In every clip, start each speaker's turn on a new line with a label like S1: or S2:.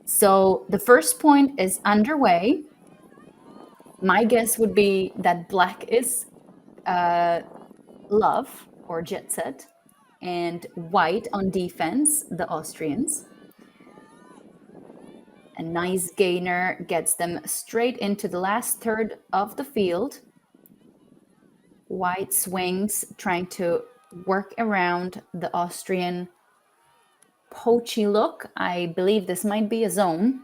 S1: So the first point is underway. My guess would be that black is LUV or Jetset, and white on defense, the Austrians. A nice gainer gets them straight into the last third of the field. White swings, trying to work around the Austrian poachy look. I believe this might be a zone.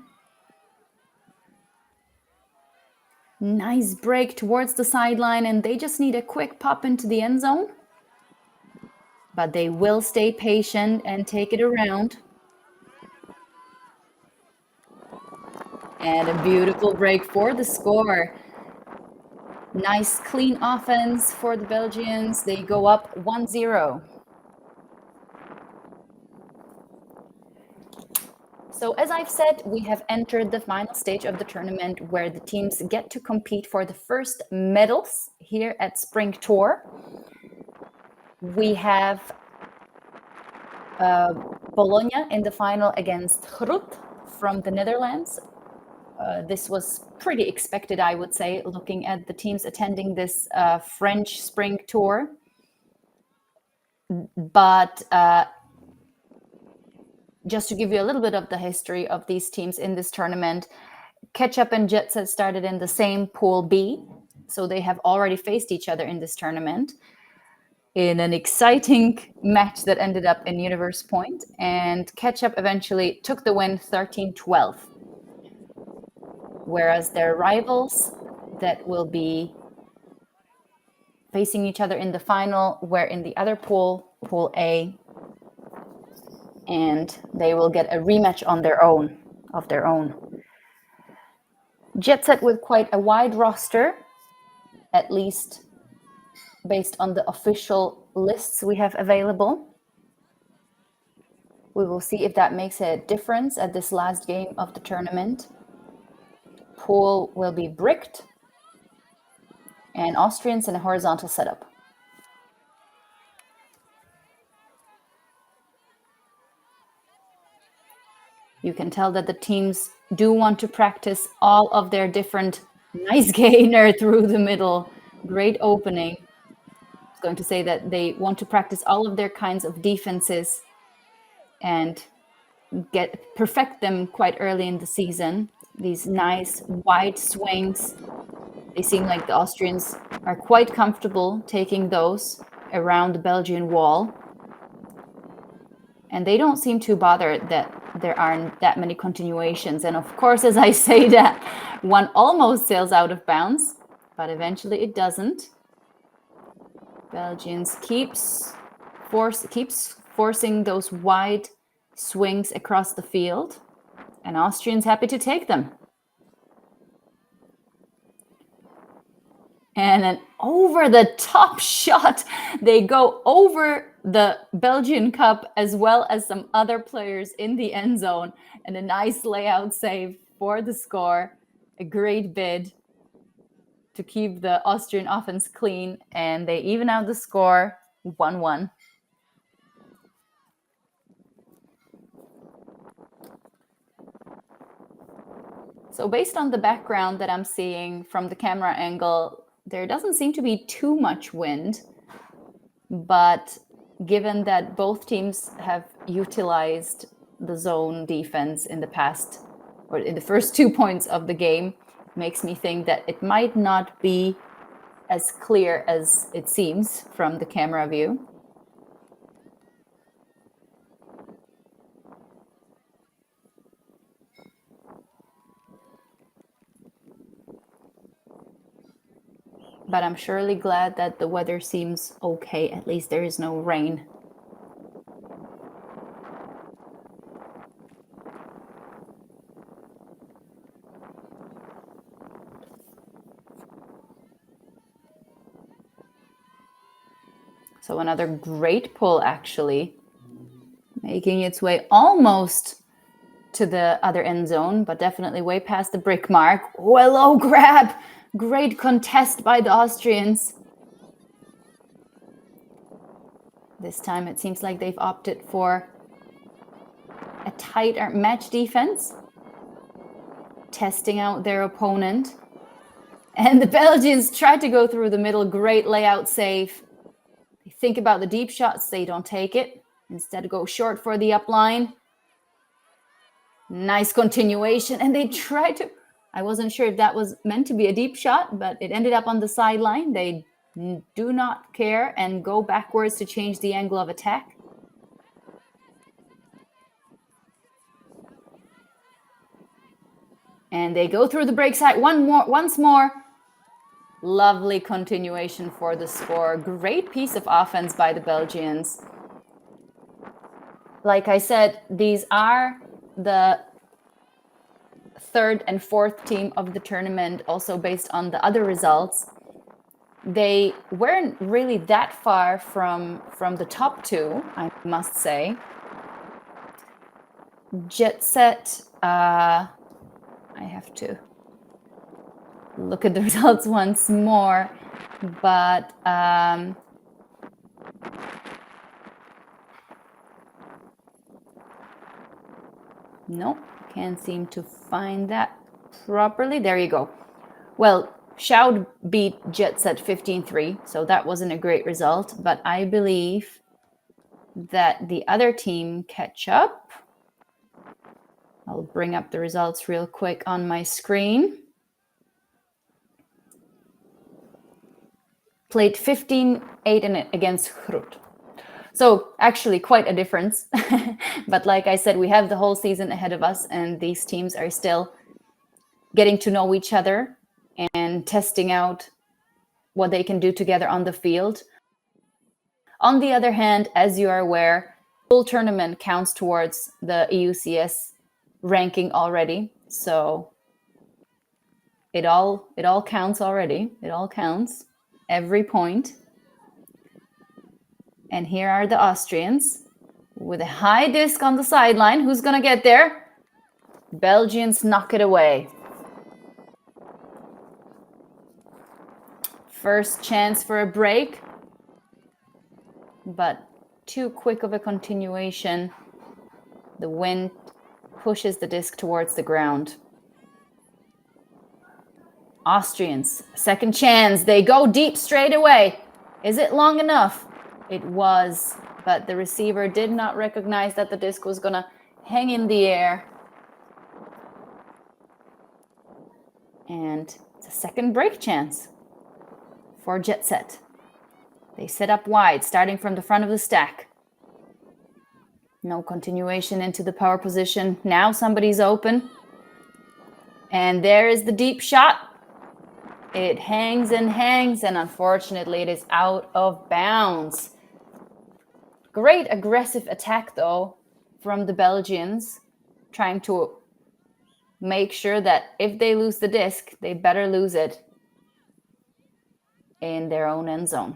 S1: Nice break towards the sideline, and they just need a quick pop into the end zone. But they will stay patient and take it around. And a beautiful break for the score. Nice clean offense for the Belgians. They go up 1-0. So as I've said, we have entered the final stage of the tournament where the teams get to compete for the first medals here at Spring Tour. We have Bologna in the final against Groot from the Netherlands. This was pretty expected, I would say, looking at the teams attending this French Spring Tour. But just to give you a little bit of the history of these teams in this tournament, Catchup and Jetset started in the same Pool B, so they have already faced each other in this tournament in an exciting match that ended up in Universe Point, and Catchup eventually took the win 13-12. Whereas their rivals that will be facing each other in the final were in the other pool, Pool A, and they will get a rematch on their own, of their own. Jetset with quite a wide roster, at least based on the official lists we have available. We will see if that makes a difference at this last game of the tournament. Pool will be bricked, and Austrians in a horizontal setup. You can tell that the teams do want to practice all of their different nice gainer through the middle. Great opening. I was going to say that they want to practice all of their kinds of defenses and perfect them quite early in the season. These nice wide swings. They seem like the Austrians are quite comfortable taking those around the Belgian wall. And they don't seem too bothered that there aren't that many continuations. And of course, as I say that, one almost sails out of bounds, but eventually it doesn't. Belgians keeps forcing those wide swings across the field, and Austrians happy to take them. And an over-the-top shot. They go over the Belgian Cup as well as some other players in the end zone. And a nice layout save for the score. A great bid to keep the Austrian offense clean. And they even out the score 1-1. So based on the background that I'm seeing from the camera angle, there doesn't seem to be too much wind, but given that both teams have utilized the zone defense in the past, or in the first 2 points of the game, makes me think that it might not be as clear as it seems from the camera view. But I'm surely glad that the weather seems okay. At least there is no rain. So another great pull, actually, making its way almost to the other end zone, but definitely way past the brick mark. Oh, a low grab. Great contest by the Austrians. This time it seems like they've opted for a tighter match defense. testing out their opponent. And the Belgians try to go through the middle. Great layout save. They think about the deep shots. They don't take it. Instead, go short for the up line. Nice continuation. And they try to... I wasn't sure if that was meant to be a deep shot, but it ended up on the sideline. They do not care and go backwards to change the angle of attack. And they go through the break side once more. Lovely continuation for the score. Great piece of offense by the Belgians. Like I said, these are the third and fourth team of the tournament, also based on the other results. They weren't really that far from the top two, I must say. Jetset, I have to look at the results once more, but no, can't seem to find that properly. There you go. Well, Shoud beat Jetset 15-3, so that wasn't a great result, but I believe that the other team, Catchup, I'll bring up the results real quick on my screen, played 15-8 against Hrut. So actually quite a difference. But like I said, we have the whole season ahead of us, and these teams are still getting to know each other and testing out what they can do together on the field. On the other hand, as you are aware, full tournament counts towards the EUCS ranking already. So it all counts already. It all counts, every point. And here are the Austrians with a high disc on the sideline. Who's going to get there? Belgians knock it away. First chance for a break, but too quick of a continuation. The wind pushes the disc towards the ground. Austrians, second chance. They go deep straight away. Is it long enough? It was, but the receiver did not recognize that the disc was going to hang in the air. And it's a second break chance for Jetset. They set up wide, starting from the front of the stack. No continuation into the power position. Now somebody's open. And there is the deep shot. It hangs, and unfortunately it is out of bounds. Great aggressive attack, though, from the Belgians, trying to make sure that if they lose the disc, they better lose it in their own end zone.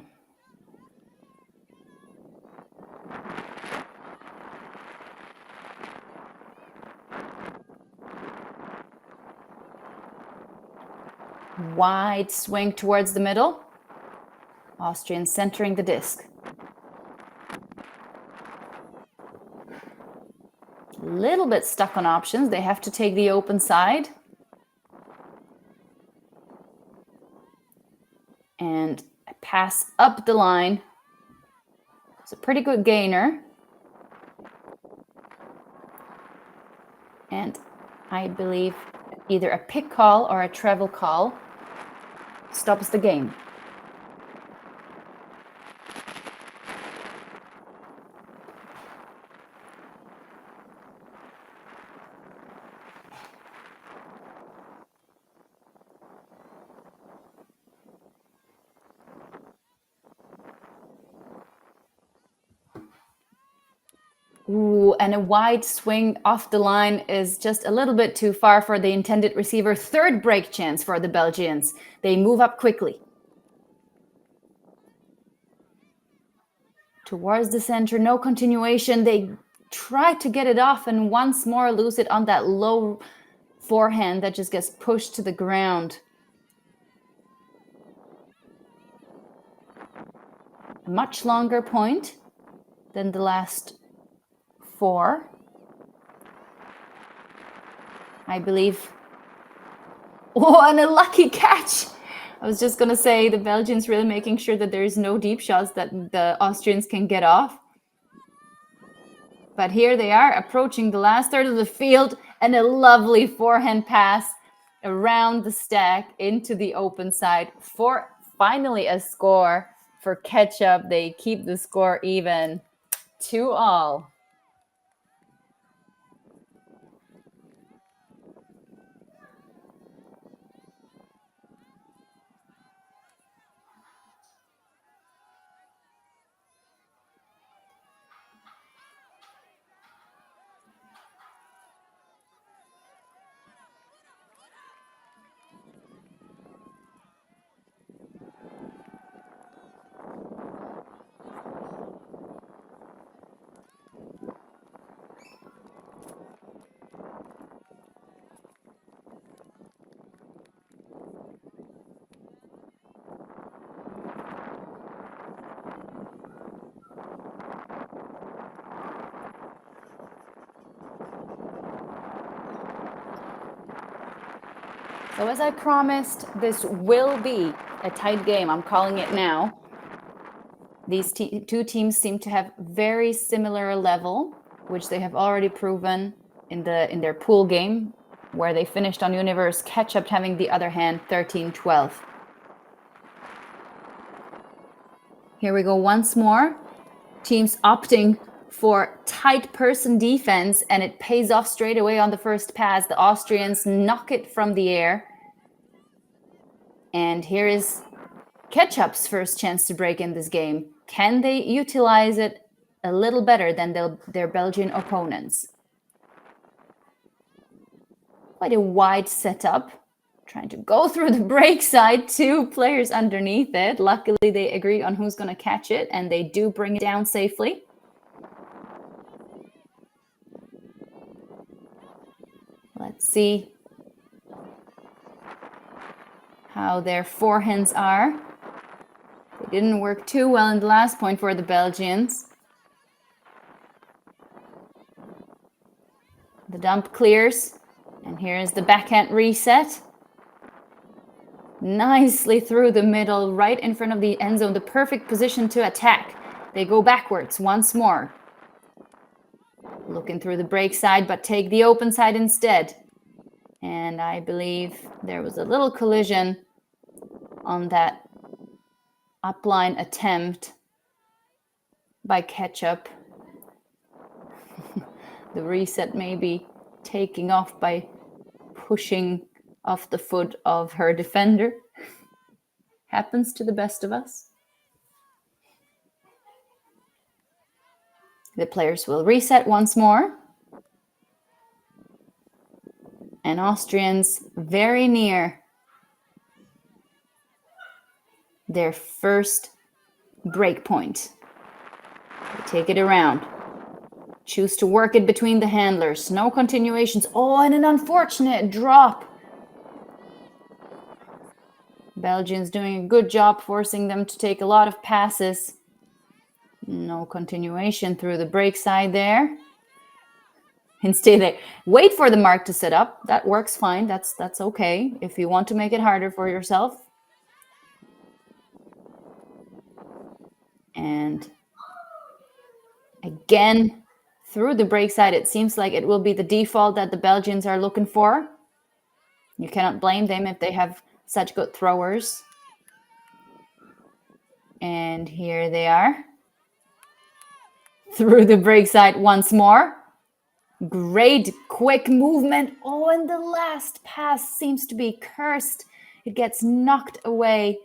S1: Wide swing towards the middle. Austrian centering the disc. Little bit stuck on options. They have to take the open side. And a pass up the line. It's a pretty good gainer. And I believe either a pick call or a travel call stops the game. Ooh, and a wide swing off the line is just a little bit too far for the intended receiver. Third break chance for the Belgians. They move up quickly. Towards the center, no continuation. They try to get it off and once more lose it on that low forehand that just gets pushed to the ground. A much longer point than the last 4. I believe Oh, and a lucky catch. I was just going to say the Belgians really making sure that there's no deep shots that the Austrians can get off. But here they are approaching the last third of the field, and a lovely forehand pass around the stack into the open side for finally a score for Catchup. They keep the score even, 2-all. So as I promised, this will be a tight game. I'm calling it now. These two teams seem to have very similar level, which they have already proven in their pool game, where they finished on Universe, Catchup having the other hand 13-12. Here we go once more. Teams opting for tight person defense, and it pays off straight away on the first pass. The Austrians knock it from the air. And here is Catchup's first chance to break in this game. Can they utilize it a little better than their Belgian opponents? Quite a wide setup. Trying to go through the break side, 2 players underneath it. Luckily, they agree on who's going to catch it, and they do bring it down safely. Let's see how their forehands are. They didn't work too well in the last point for the Belgians. The dump clears, and here's the backhand reset. Nicely through the middle, right in front of the end zone, the perfect position to attack. They go backwards once more. Looking through the break side, but take the open side instead. And I believe there was a little collision on that upline attempt by Catchup. The reset maybe taking off by pushing off the foot of her defender. Happens to the best of us. The players will reset once more. And Austrians very near their first break point. They take it around. Choose to work it between the handlers. No continuations. Oh, and an unfortunate drop. Belgians doing a good job forcing them to take a lot of passes. No continuation through the break side there. And stay there. Wait for the mark to set up. That works fine. That's okay. If you want to make it harder for yourself. And again, through the break side, it seems like it will be the default that the Belgians are looking for. You cannot blame them if they have such good throwers. And here they are. Through the break side once more. Great quick movement. Oh, and the last pass seems to be cursed. It gets knocked away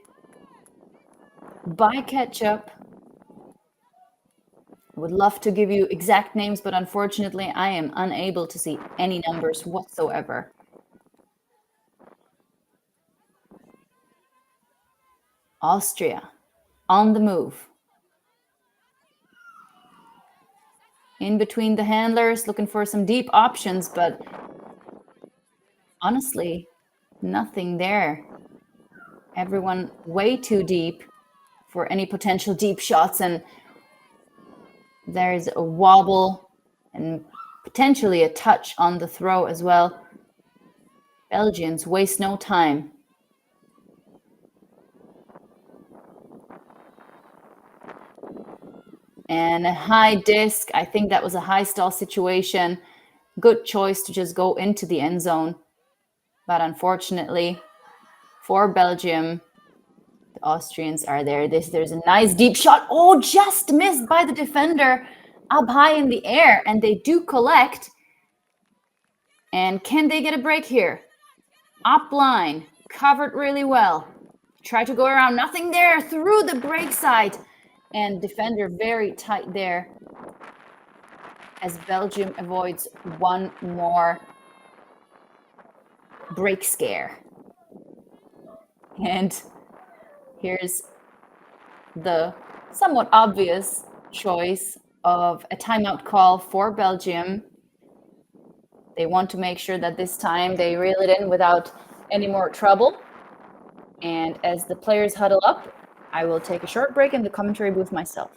S1: by Catchup. I would love to give you exact names, but unfortunately, I am unable to see any numbers whatsoever. Austria on the move. In between the handlers, looking for some deep options, but honestly, nothing there. Everyone way too deep for any potential deep shots, and there's a wobble and potentially a touch on the throw as well. Belgians waste no time. And a high disc. I think that was a high stall situation. Good choice to just go into the end zone. But unfortunately for Belgium, the Austrians are there. There's a nice deep shot. Oh, just missed by the defender up high in the air. And they do collect. And can they get a break here? Up line, covered really well. Try to go around, nothing there, through the break side. And defender very tight there as Belgium avoids one more break scare. And here's the somewhat obvious choice of a timeout call for Belgium. They want to make sure that this time they reel it in without any more trouble. And as the players huddle up, I will take a short break in the commentary booth myself.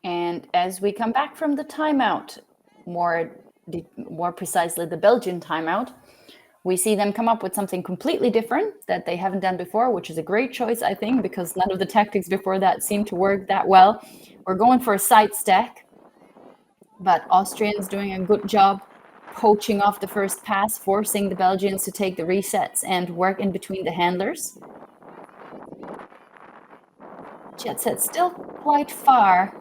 S1: And as we come back from the timeout, more precisely the Belgian timeout, we see them come up with something completely different that they haven't done before, which is a great choice, I think, because none of the tactics before that seemed to work that well. We're going for a side stack, but Austrians doing a good job poaching off the first pass, forcing the Belgians to take the resets and work in between the handlers. Jetset still quite far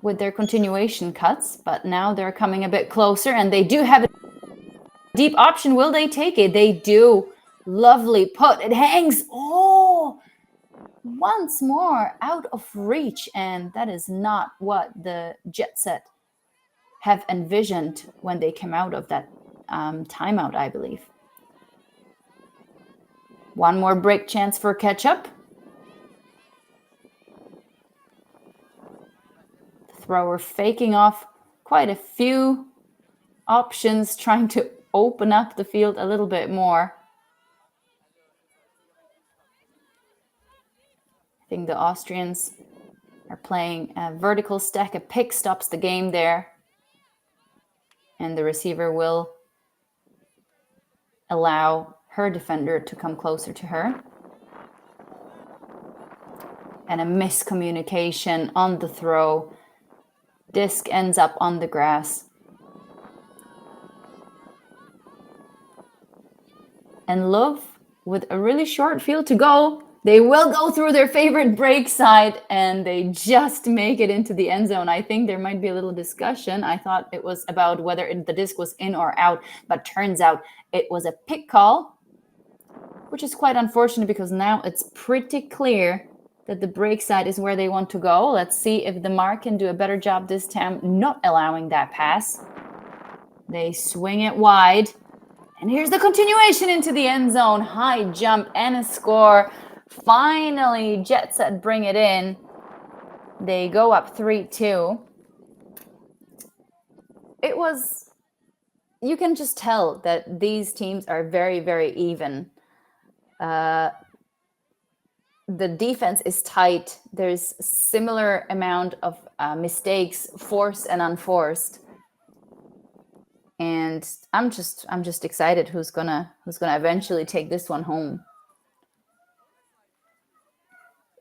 S1: with their continuation cuts, but now they're coming a bit closer and they do have a deep option. Will they take it? They do. Lovely put. It hangs. Oh, once more out of reach. And that is not what the Jetset have envisioned when they came out of that timeout, I believe. One more break chance for Catchup. Thrower faking off quite a few options, trying to open up the field a little bit more. I think the Austrians are playing a vertical stack. A pick stops the game there. And the receiver will allow her defender to come closer to her. And a miscommunication on the throw. Disc ends up on the grass. And LUV, with a really short field to go, they will go through their favorite break side and they just make it into the end zone. I think there might be a little discussion. I thought it was about whether the disc was in or out, but turns out it was a pick call, which is quite unfortunate because now it's pretty clear that the break side is where they want to go. Let's see if the mark can do a better job this time, not allowing that pass. They swing it wide. And here's the continuation into the end zone. High jump and a score. Finally, Jetset bring it in. They go up 3-2. it was, you can just tell that these teams are very, very even. The defense is tight. There's similar amount of mistakes, forced and unforced. And I'm just excited who's gonna eventually take this one home.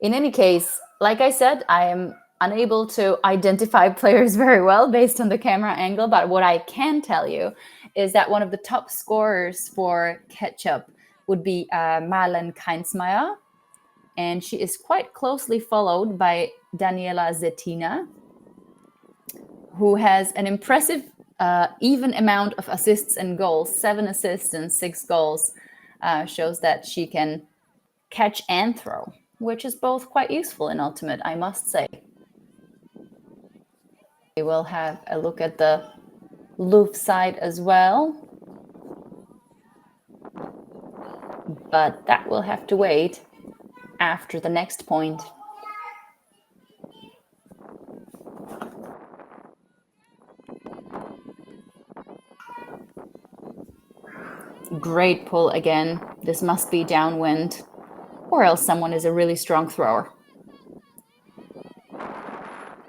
S1: In any case, like I said, I am unable to identify players very well based on the camera angle, but what I can tell you is that one of the top scorers for Catchup would be Marlen Keinsmeyer, and she is quite closely followed by Daniela Zettina, who has an impressive even amount of assists and goals, 7 assists and 6 goals, shows that she can catch and throw, which is both quite useful in Ultimate, I must say. We will have a look at the LUV side as well, but that will have to wait after the next point. Great pull again. This must be downwind, or else someone is a really strong thrower.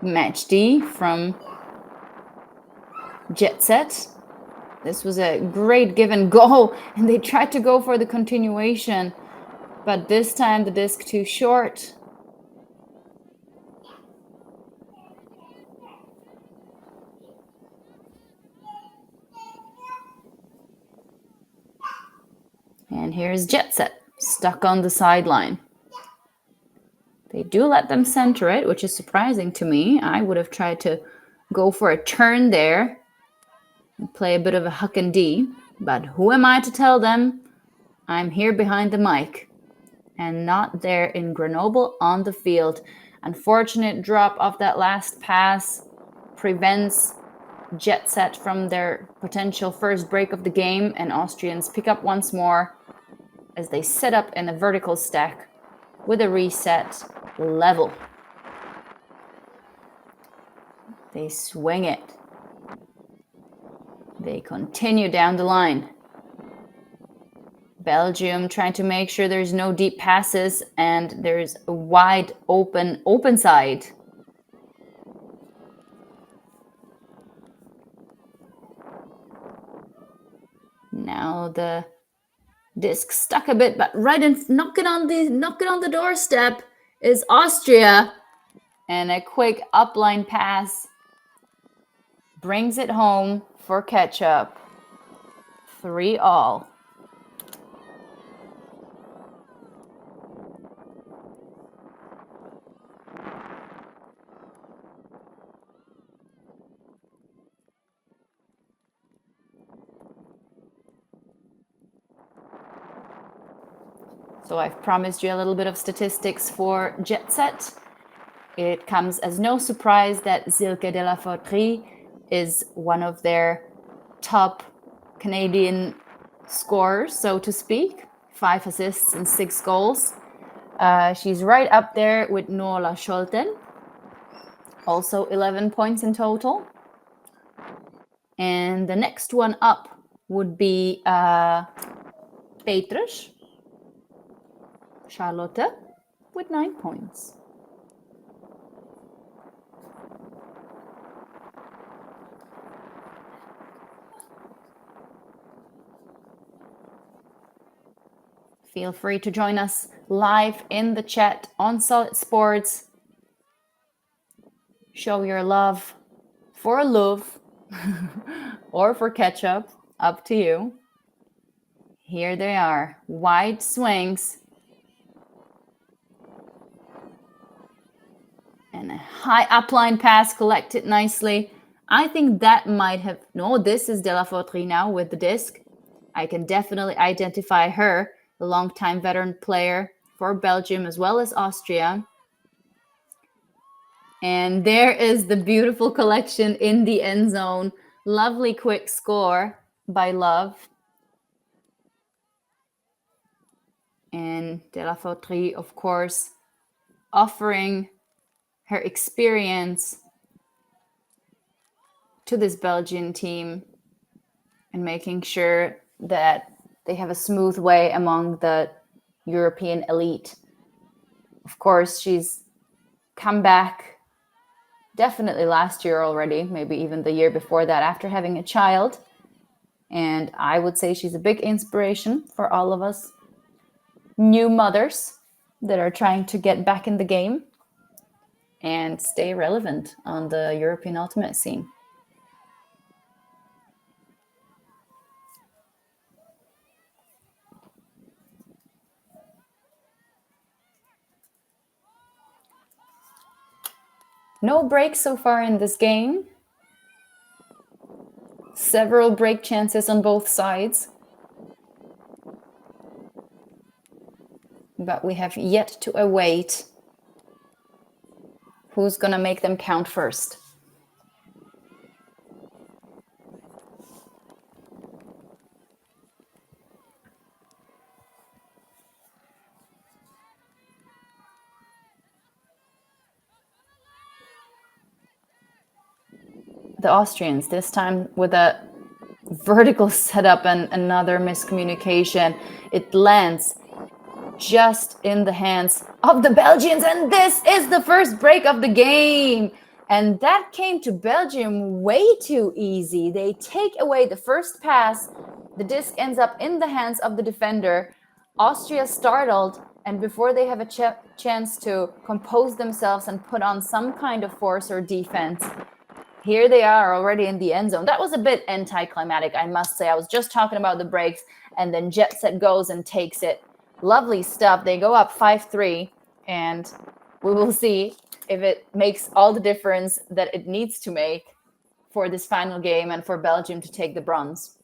S1: Match D from Jetset. This was a great give and go, and they tried to go for the continuation, but this time the disc too short. And here's Jetset, stuck on the sideline. They do let them center it, which is surprising to me. I would have tried to go for a turn there and play a bit of a huck and D, but who am I to tell them? I'm here behind the mic and not there in Grenoble on the field. Unfortunate drop of that last pass prevents Jetset from their potential first break of the game, and Austrians pick up once more as they set up in a vertical stack with a reset level. They swing it. They continue down the line. Belgium trying to make sure there's no deep passes and there's a wide open side. Now the disc stuck a bit, but right in knocking on the doorstep is Austria, and a quick upline pass brings it home for Catchup. 3-all. So I've promised you a little bit of statistics for Jetset. It comes as no surprise that Silke de la Fortrie is one of their top Canadian scorers, so to speak. 5 assists and 6 goals. She's right up there with Nola Scholten, also 11 points in total. And the next one up would be Petrus, Charlotte, with 9 points. Feel free to join us live in the chat on Solid Sports. Show your love for LUV or for Catchup, up to you. Here they are, wide swings. And a high upline pass collected nicely. I think that might have, no, this is De La Fortrie now with the disc. I can definitely identify her, a longtime veteran player for Belgium as well as Austria. And there is the beautiful collection in the end zone. Lovely quick score by Love. And De La Fortrie, of course, offering her experience to this Belgian team and making sure that they have a smooth way among the European elite. Of course, she's come back definitely last year already, maybe even the year before that, after having a child. And I would say she's a big inspiration for all of us new mothers that are trying to get back in the game and stay relevant on the European ultimate scene. No breaks so far in this game. Several break chances on both sides. But we have yet to await who's gonna make them count first. The Austrians, this time with a vertical setup and another miscommunication. It lands just in the hands of the Belgians, and this is the first break of the game. And that came to Belgium way too easy. They take away the first pass. The disc ends up in the hands of the defender. Austria startled, and before they have a chance to compose themselves and put on some kind of force or defense, here they are already in the end zone. That was a bit anticlimactic, I must say. I was just talking about the breaks, and then Jetset goes and takes it. Lovely stuff. They go up 5-3, and we will see if it makes all the difference that it needs to make for this final game and for Belgium to take the bronze.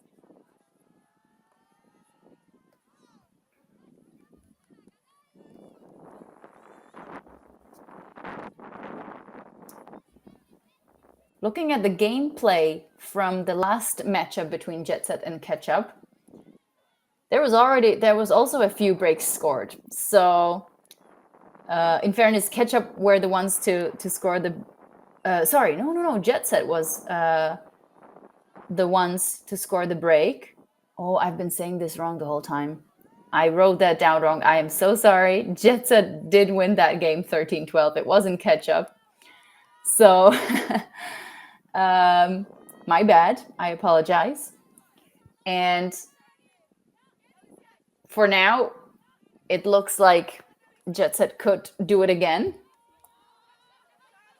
S1: Looking at the gameplay from the last matchup between Jetset and Catchup, there was also a few breaks scored. So, in fairness, Catchup were the ones to score the. Jetset was the ones to score the break. Oh, I've been saying this wrong the whole time. I wrote that down wrong. I am so sorry. Jetset did win that game 13-12. It wasn't Catchup. So, my bad. I apologize. And for now, it looks like Jetset could do it again.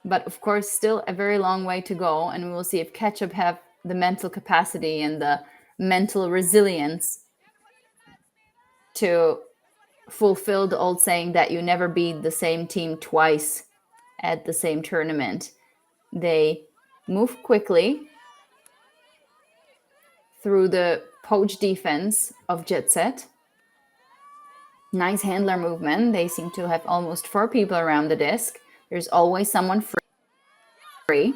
S1: But of course, still a very long way to go. And we will see if Catchup have the mental capacity and the mental resilience to fulfill the old saying that you never beat the same team twice at the same tournament. They move quickly through the poach defense of Jetset. Nice handler movement. They seem to have almost 4 people around the disc. There's always someone free.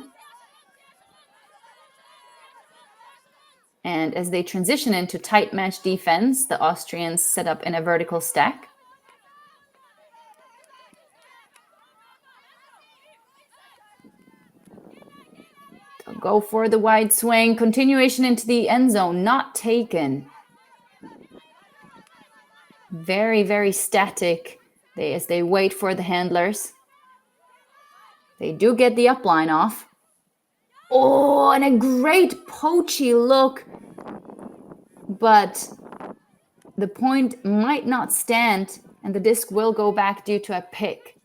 S1: And as they transition into tight match defense, the Austrians set up in a vertical stack. They'll go for the wide swing. Continuation into the end zone, not taken. Very, very static as they wait for the handlers. They do get the upline off. Oh, and a great poachy look. But the point might not stand, and the disc will go back due to a pick.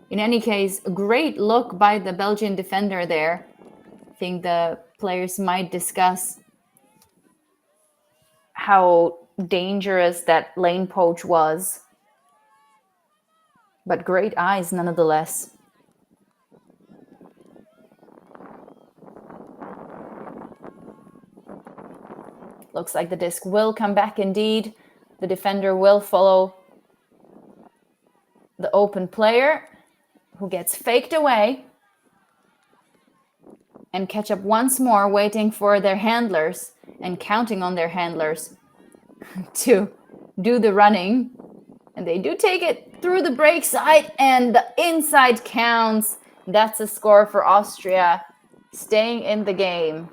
S1: In any case, a great look by the Belgian defender there. I think the players might discuss how dangerous that lane poach was. But great eyes nonetheless. Looks like the disc will come back indeed. The defender will follow the open player, who gets faked away. And Catchup once more, waiting for their handlers and counting on their handlers to do the running. And they do take it through the break side, and the inside counts. That's a score for Austria. staying in the game.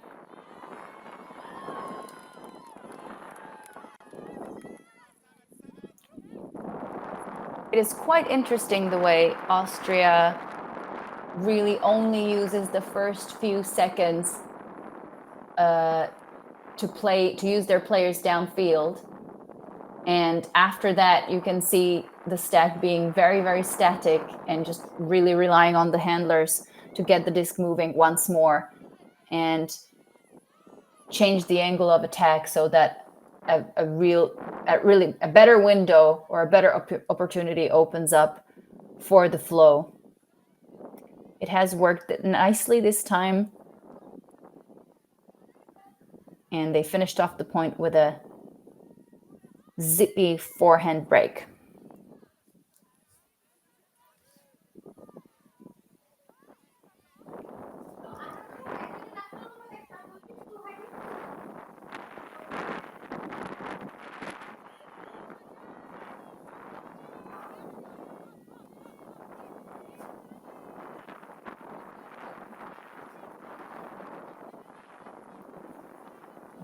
S1: It is quite interesting the way Austria really only uses the first few seconds to use their players downfield. And after that, you can see the stack being very, very static and just really relying on the handlers to get the disc moving once more and change the angle of attack so that a better window or a better opportunity opens up for the flow. It has worked nicely this time. And they finished off the point with a zippy forehand break.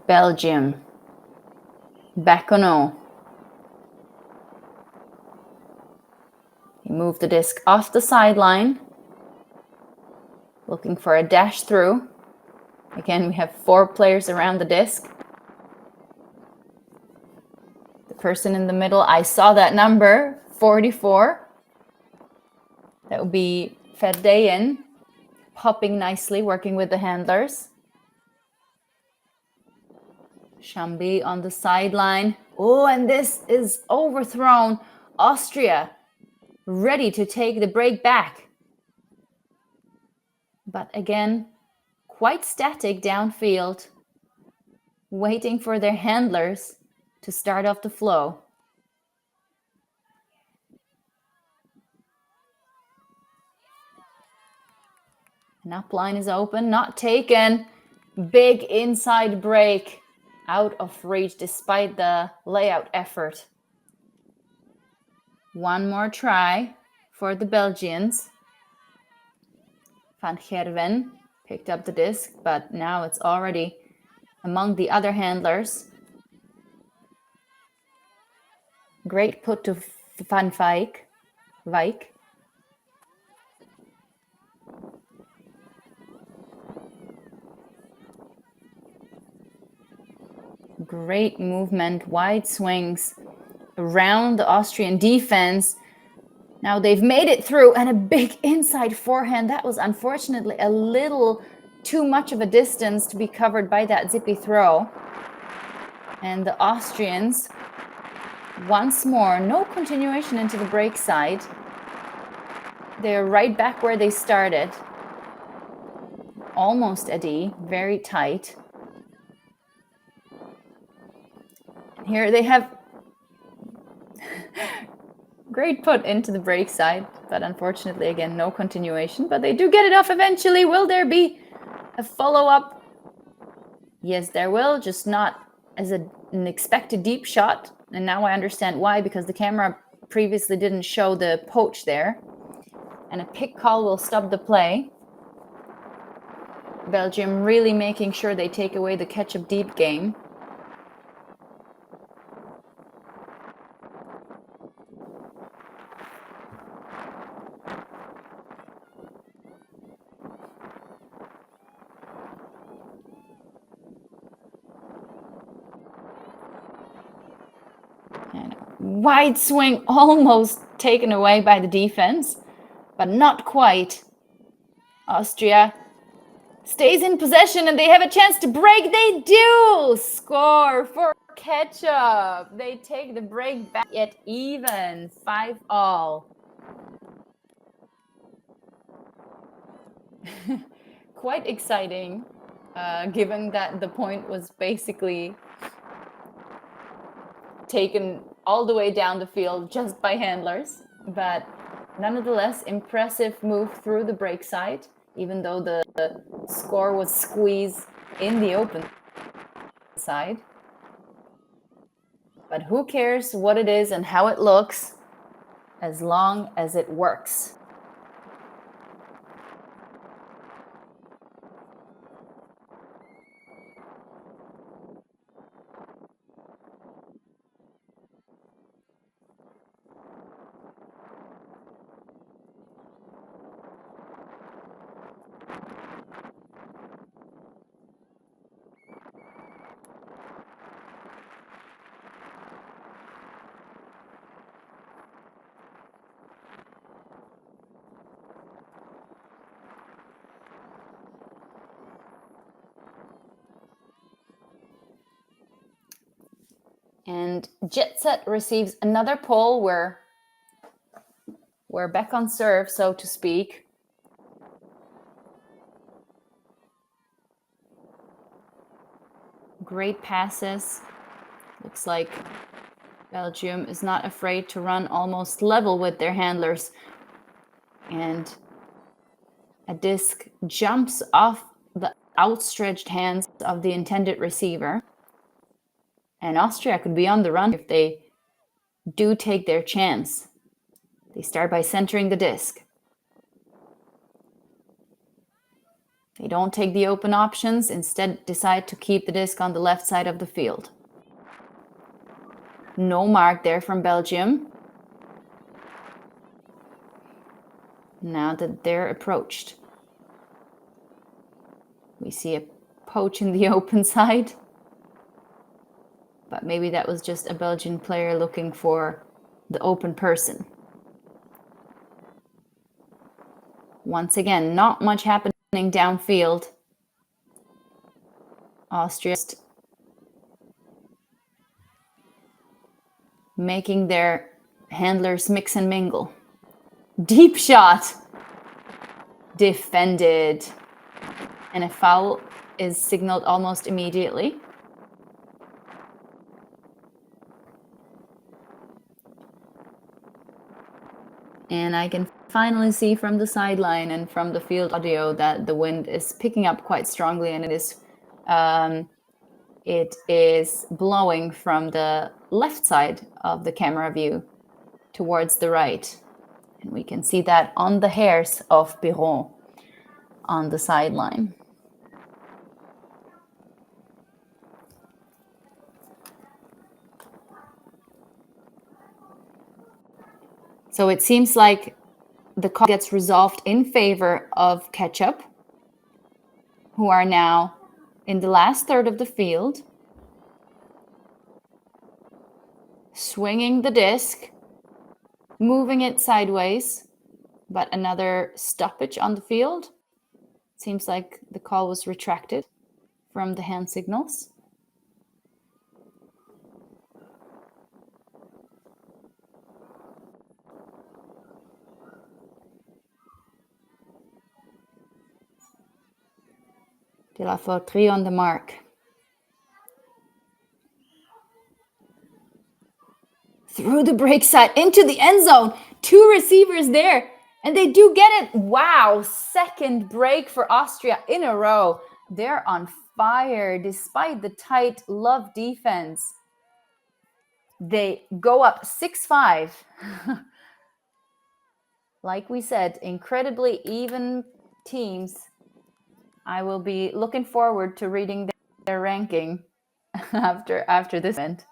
S1: Belgium, Bacono. He moved the disc off the sideline, looking for a dash through. Again, we have 4 players around the disc. The person in the middle, I saw that number, 44. That would be Verdeyen, popping nicely, working with the handlers. Chambi on the sideline. Oh, and this is overthrown. Austria ready to take the break back. But again, quite static downfield, waiting for their handlers to start off the flow. An up line is open, not taken. Big inside break, out of reach despite the layout effort. One more try for the Belgians. Van Gerwen picked up the disc, but now it's already among the other handlers. Great put to Van Wijk. Great movement, wide swings around the Austrian defense. Now they've made it through, and a big inside forehand. That was unfortunately a little too much of a distance to be covered by that zippy throw. And the Austrians, once more, no continuation into the break side. They're right back where they started. Almost a D, very tight. Here they have great put into the break side, but unfortunately, again, no continuation. But they do get it off eventually. Will there be a follow-up? Yes, there will, just not as an expected deep shot. And now I understand why, because the camera previously didn't show the poach there. And a pick call will stop the play. Belgium really making sure they take away the Catchup deep game. And wide swing almost taken away by the defense, but not quite. Austria stays in possession and they have a chance to break. They do score for Catchup. They take the break back at even, 5-all. Quite exciting, given that the point was basically taken all the way down the field just by handlers. But nonetheless, impressive move through the break side, even though the score was squeezed in the open side. But who cares what it is and how it looks, as long as it works. And Jetset receives another pull. We're back on serve, so to speak. Great passes. Looks like Belgium is not afraid to run almost level with their handlers. And a disc jumps off the outstretched hands of the intended receiver. And Austria could be on the run if they do take their chance. They start by centering the disc. They don't take the open options, instead decide to keep the disc on the left side of the field. No mark there from Belgium. Now that they're approached, we see a poach in the open side. But maybe that was just a Belgian player looking for the open person. Once again, not much happening downfield. Austria making their handlers mix and mingle. Deep shot. Defended. And a foul is signaled almost immediately. And I can finally see from the sideline and from the field audio that the wind is picking up quite strongly, and it is blowing from the left side of the camera view towards the right. And we can see that on the hairs of Piron on the sideline. So it seems like the call gets resolved in favor of Catchup, who are now in the last third of the field, swinging the disc, moving it sideways, but another stoppage on the field. Seems like the call was retracted from the hand signals. De la Fortrie on the mark. Through the break side into the end zone. Two receivers there, and they do get it. Wow, second break for Austria in a row. They're on fire despite the tight LUV defense. They go up 6-5. Like we said, incredibly even teams. I will be looking forward to reading their ranking after this event.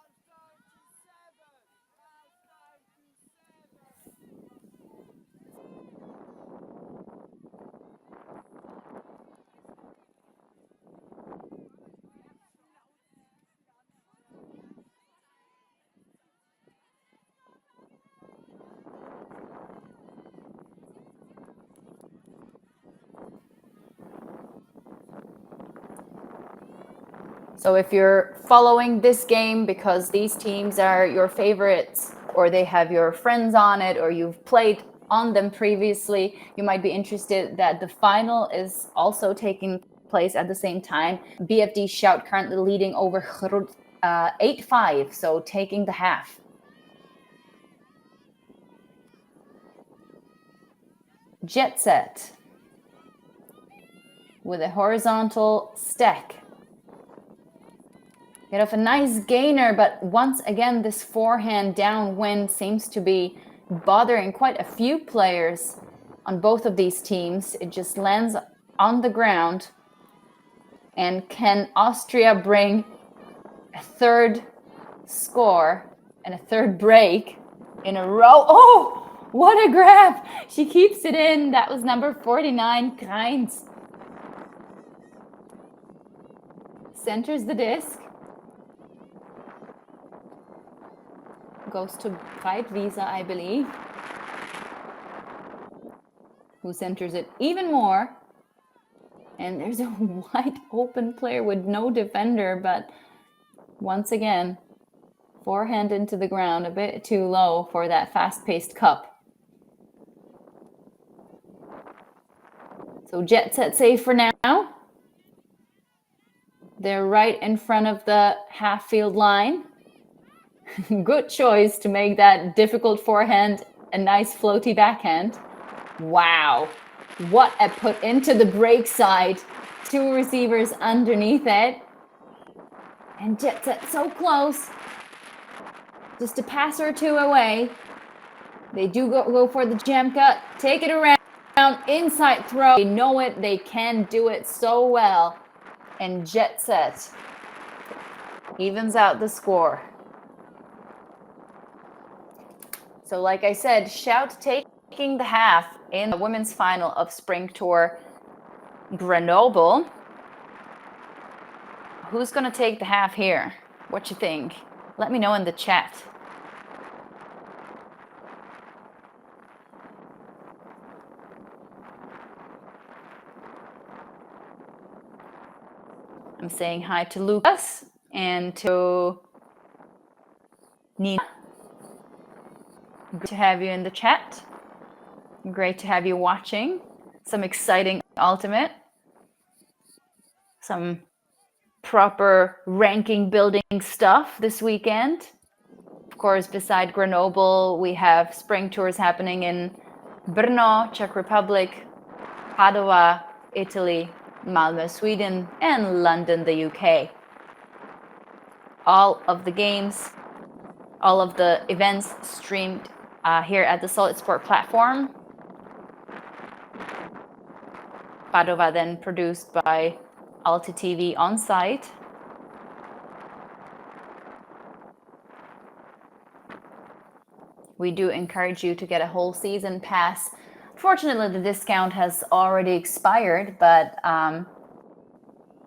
S1: So if you're following this game because these teams are your favorites, or they have your friends on it, or you've played on them previously, you might be interested that the final is also taking place at the same time. BFD Shout currently leading over 8-5, so taking the half. Jetset with a horizontal stack. Get off a nice gainer, but once again, this forehand downwind seems to be bothering quite a few players on both of these teams. It just lands on the ground. And can Austria bring a third score and a third break in a row? Oh, what a grab! She keeps it in. That was number 49, Kreins. Centers the disc. Goes to Breitwieser, I believe, who centers it even more. And there's a wide open player with no defender, but once again, Forehand into the ground, a bit too low for that fast-paced cup. So Jetset safe for now. They're right in front of the half-field line. Good choice to make that difficult forehand a nice floaty backhand. Wow, what a put into the break side. Two receivers underneath it. And Jetset so close. Just a pass or two away. They do go for the jam cut. Take it around. Inside throw. They know it. They can do it so well. And Jetset evens out the score. So like I said, Shout taking the half in the women's final of Spring Tour Grenoble. Who's going to take the half here? What you think? Let me know in the chat. I'm saying hi to Lucas and to Nina. Great to have you in the chat. Great to have you watching. Some exciting ultimate. Some proper ranking building stuff this weekend. Of course, beside Grenoble, we have spring tours happening in Brno, Czech Republic, Padova, Italy, Malmö, Sweden, and London, the UK. All of the games, all of the events streamed here at the Solid Sport platform. Padova then produced by Alti TV on site. We do encourage you to get a whole season pass. Fortunately, the discount has already expired, but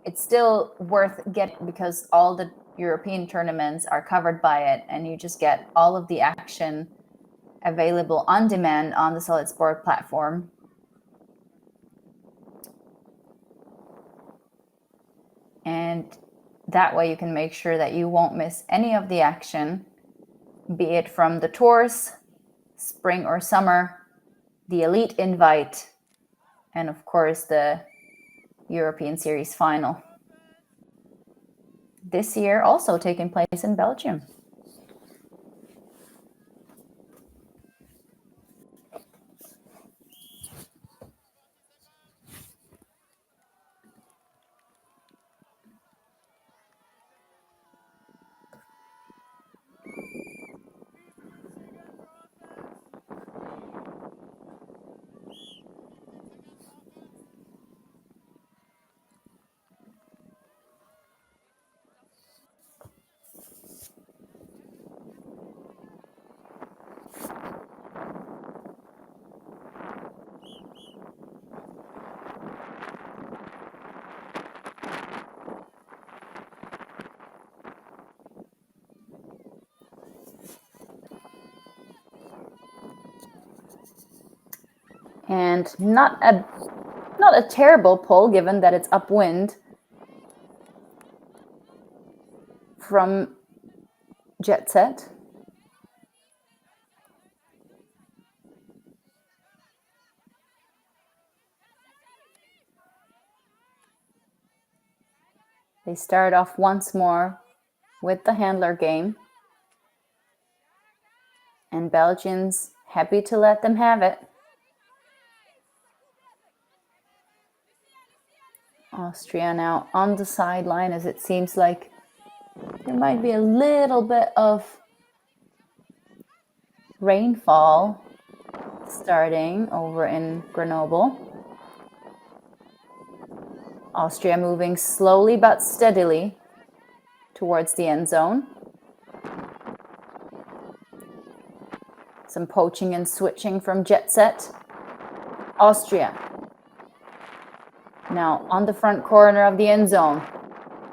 S1: it's still worth getting because all the European tournaments are covered by it, and you just get all of the action available on demand on the Solid Sport platform. And that way you can make sure that you won't miss any of the action, be it from the tours, spring or summer, the Elite Invite, and of course the European Series final. This year also taking place in Belgium. And not a terrible pull given that it's upwind from Jetset. They start off once more with the handler game. And Belgians happy to let them have it. Austria now on the sideline, as it seems like there might be a little bit of rainfall starting over in Grenoble. Austria moving slowly but steadily towards the end zone. Some poaching and switching from Jetset. Austria now on the front corner of the end zone.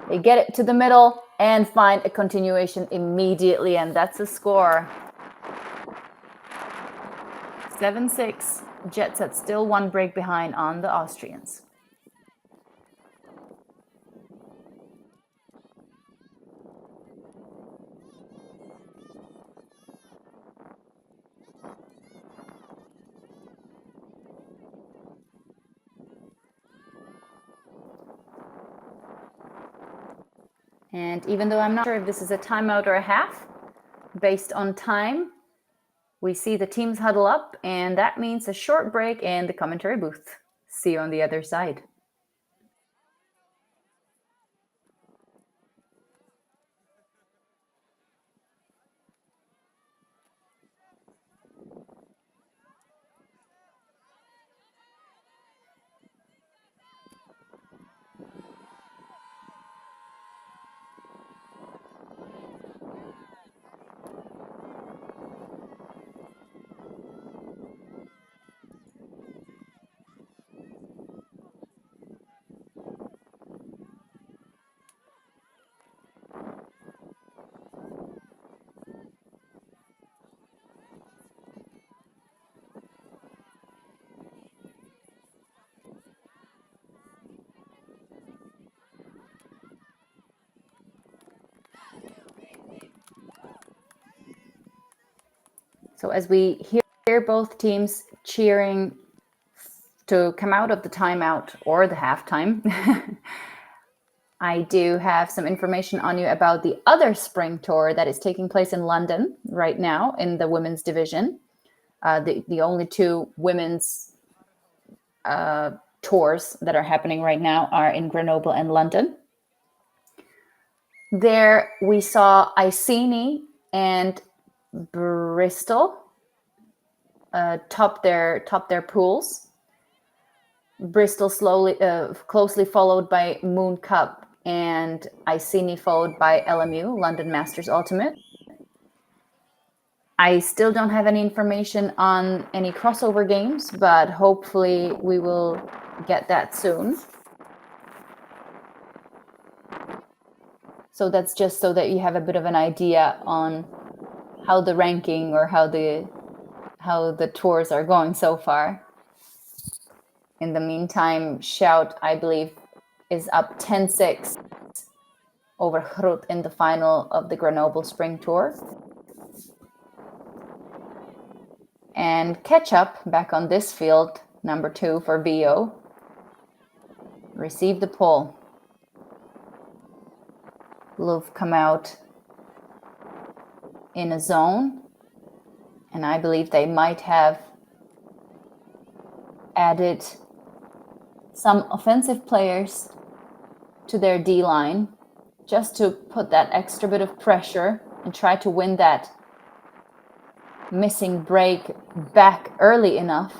S1: They get it to the middle and find a continuation immediately, and that's a score. 7-6. Jetset still one break behind on the Austrians. And even though I'm not sure if this is a timeout or a half, based on time, we see the teams huddle up, and that means a short break in the commentary booth. See you on the other side. So as we hear both teams cheering to come out of the timeout or the halftime, I do have some information on you about the other spring tour that is taking place in London right now in the women's division. The only two women's tours that are happening right now are in Grenoble and London. There we saw Iceni and Bristol top their pools. Bristol closely followed by Moon Cup, and Iceni followed by LMU, London Masters Ultimate. I still don't have any information on any crossover games, but hopefully we will get that soon. So that's just so that you have a bit of an idea on how the ranking or how the tours are going so far. In the meantime, Shout, I believe, is up 10-6 over Hrut in the final of the Grenoble Spring Tour. And Catchup, back on this field, number 2 for VO, received the pole. LUV come out in a zone, and I believe they might have added some offensive players to their D-line just to put that extra bit of pressure and try to win that missing break back early enough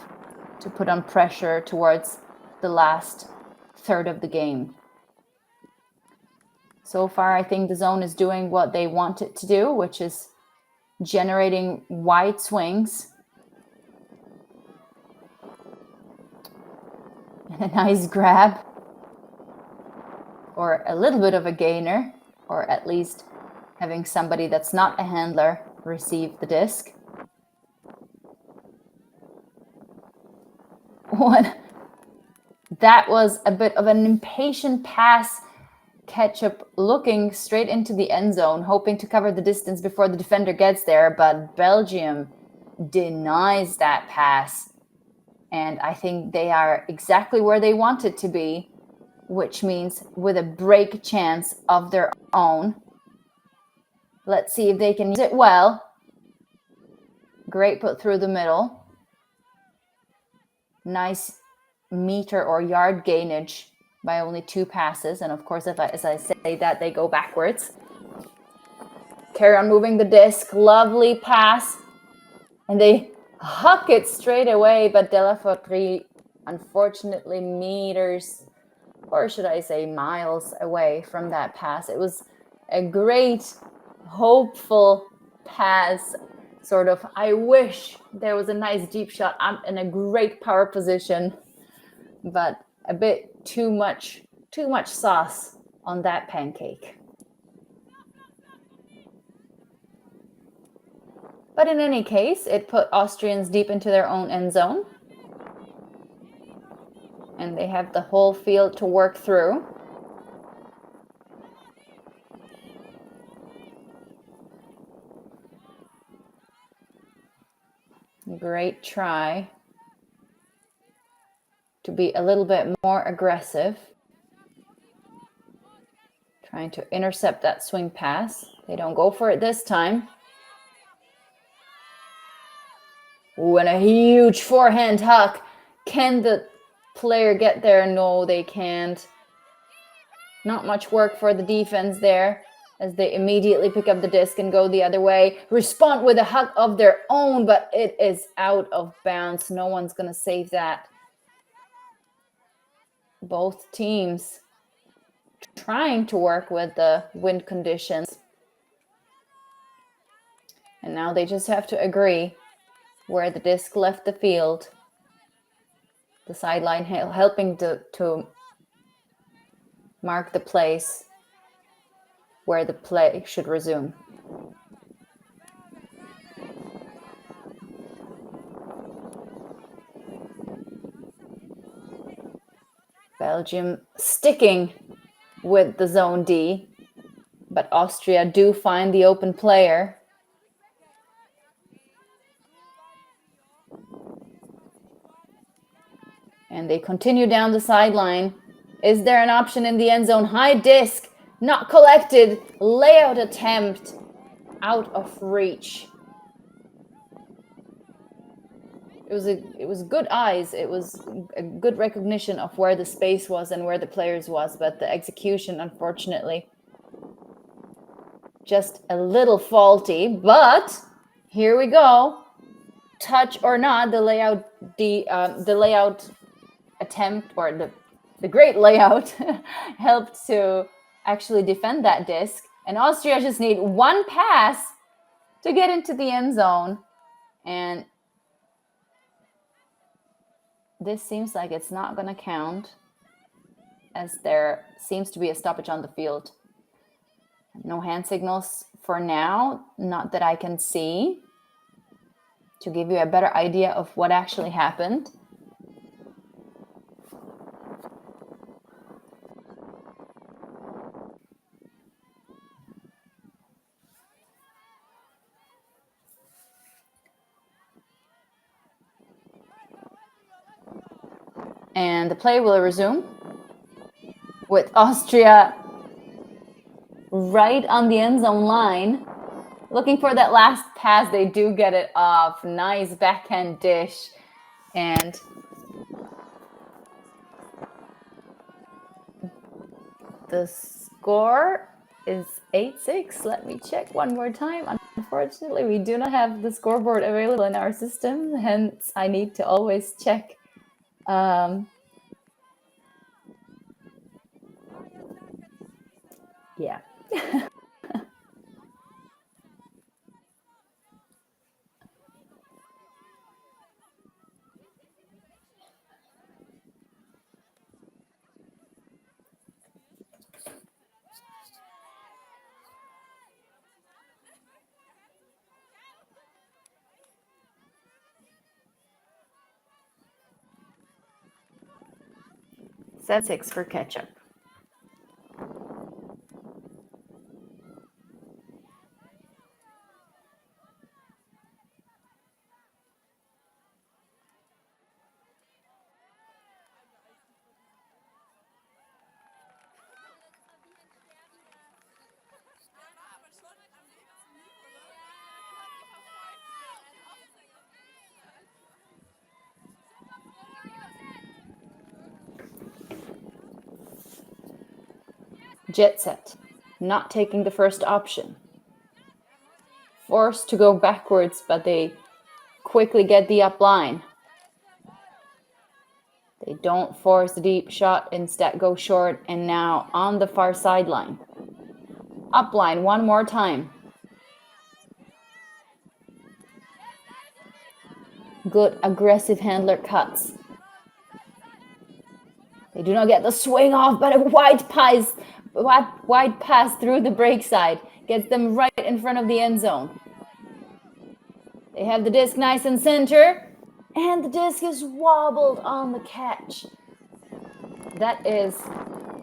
S1: to put on pressure towards the last third of the game. So far, I think the zone is doing what they want it to do, which is generating wide swings and a nice grab, or a little bit of a gainer, or at least having somebody that's not a handler receive the disc. That was a bit of an impatient pass. Catchup looking straight into the end zone, hoping to cover the distance before the defender gets there, but Belgium denies that pass. And I think they are exactly where they wanted to be, which means with a break chance of their own. Let's see if they can use it well. Great put through the middle. Nice meter or yard gainage by only 2 passes. And of course, as I say that, they go backwards. Carry on moving the disc. Lovely pass. And they huck it straight away, but Delafontry, unfortunately, meters, or should I say miles away from that pass. It was a great, hopeful pass. Sort of, I wish there was a nice deep shot. I'm in a great power position, but a bit too much sauce on that pancake. But in any case, it put Austrians deep into their own end zone. And they have the whole field to work through. Great try to be a little bit more aggressive. Trying to intercept that swing pass. They don't go for it this time. Ooh, and a huge forehand huck. Can the player get there? No, they can't. Not much work for the defense there as they immediately pick up the disc and go the other way. Respond with a huck of their own, but it is out of bounds. No one's going to save that. Both teams trying to work with the wind conditions. And now they just have to agree where the disc left the field. The sideline helping to mark the place where the play should resume. Belgium sticking with the zone D, but Austria do find the open player. And they continue down the sideline. Is there an option in the end zone? High disc, not collected. Layout attempt, out of reach. It was good eyes. It was a good recognition of where the space was and where the players was, but the execution, unfortunately, just a little faulty. But here we go. Touch or not, the layout attempt, or the great layout helped to actually defend that disc. And Austria just need one pass to get into the end zone. And this seems like it's not going to count, as there seems to be a stoppage on the field. No hand signals for now, not that I can see, to give you a better idea of what actually happened. And the play will resume with Austria right on the end zone line. Looking for that last pass. They do get it off. Nice backhand dish. And the score is 8-6. Let me check one more time. Unfortunately, we do not have the scoreboard available in our system. Hence, I need to always check. Yeah. Set 6 for Catchup. Jetset, not taking the first option. Forced to go backwards, but they quickly get the up line. They don't force the deep shot, instead go short, and now on the far sideline. Up line one more time. Good aggressive handler cuts. They do not get the swing off, but a wide pass through the break side gets them right in front of the end zone. They have the disc nice and center, and the disc is wobbled on the catch. That is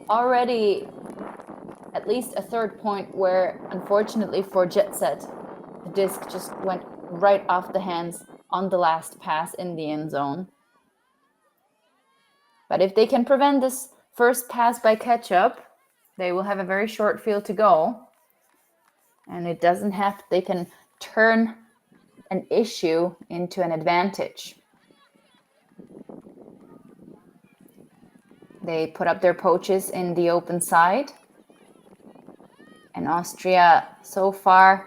S1: already at least a third point where, unfortunately for Jetset, the disc just went right off the hands on the last pass in the end zone. But if they can prevent this first pass by Catchup, They will have a very short field to go. And it doesn't have, they can turn an issue into an advantage. They put up their poaches in the open side. And Austria, so far,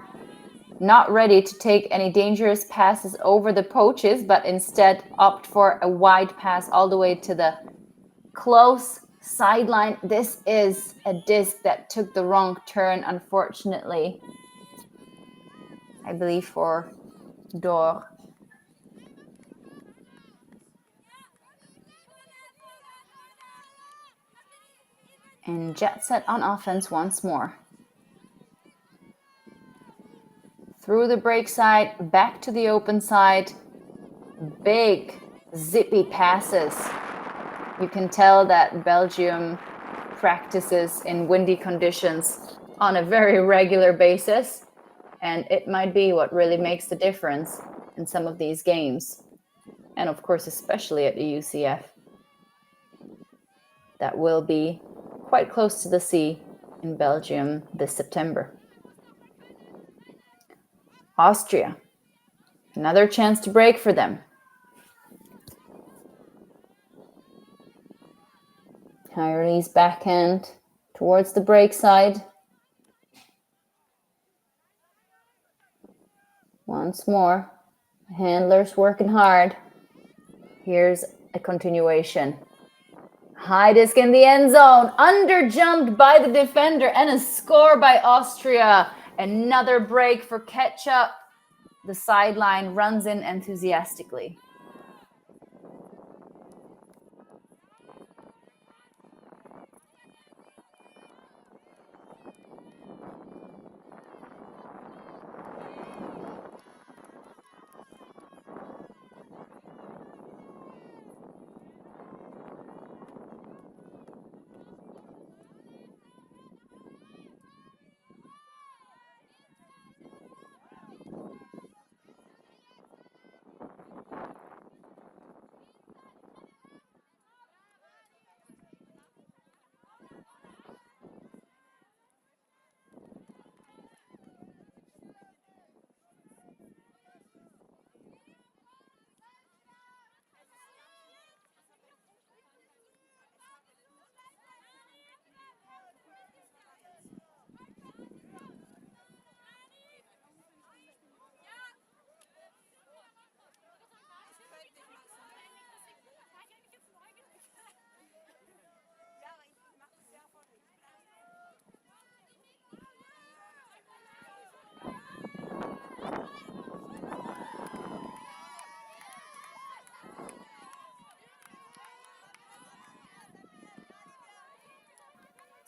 S1: not ready to take any dangerous passes over the poaches, but instead opt for a wide pass all the way to the close sideline. This is a disc that took the wrong turn, unfortunately, I believe for Dor. And Jetset on offense once more. Through the break side, back to the open side. Big, zippy passes. You can tell that Belgium practices in windy conditions on a very regular basis. And it might be what really makes the difference in some of these games. And of course, especially at the EUCS. That will be quite close to the sea in Belgium this September. Austria, another chance to break for them. High release backhand towards the break side. Once more, handlers working hard. Here's a continuation. High disc in the end zone, underjumped by the defender, and a score by Austria. Another break for Catchup. The sideline runs in enthusiastically.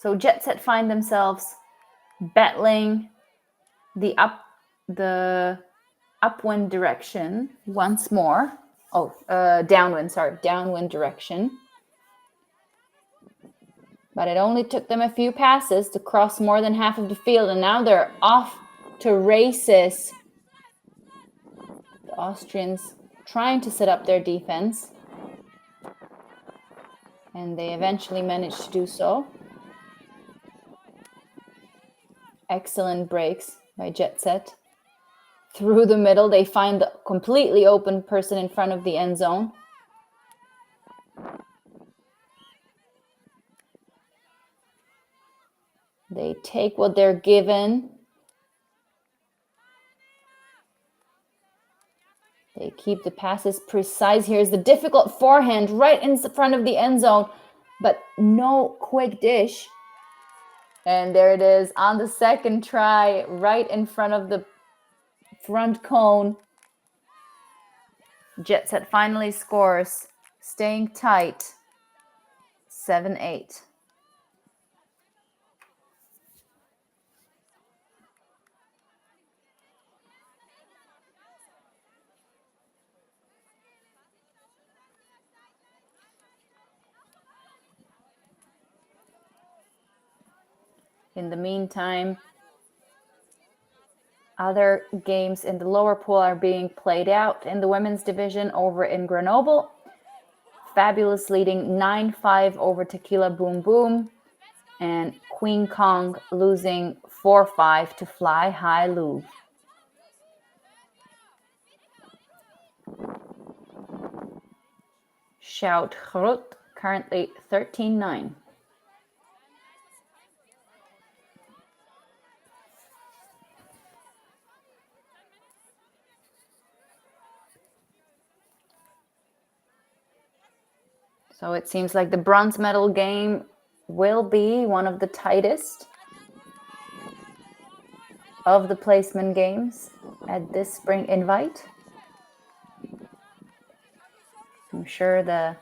S1: So Jetset find themselves battling the upwind direction once more. Downwind direction. But it only took them a few passes to cross more than half of the field, and now they're off to races. The Austrians trying to set up their defense, and they eventually managed to do so. Excellent breaks by Jetset. Through the middle, they find the completely open person in front of the end zone. They take what they're given. They keep the passes precise. Here's the difficult forehand right in front of the end zone, but no quick dish. And there it is on the second try, right in front of the front cone. Jetset finally scores, staying tight, 7-8. In the meantime, other games in the lower pool are being played out in the women's division over in Grenoble. Fabulous leading 9-5 over Tequila Boom Boom. and Queen Kong losing 4-5 to Fly High LUV. Shout Groot currently 13-9. So it seems like the bronze medal game will be one of the tightest of the placement games at this spring invite. I'm sure the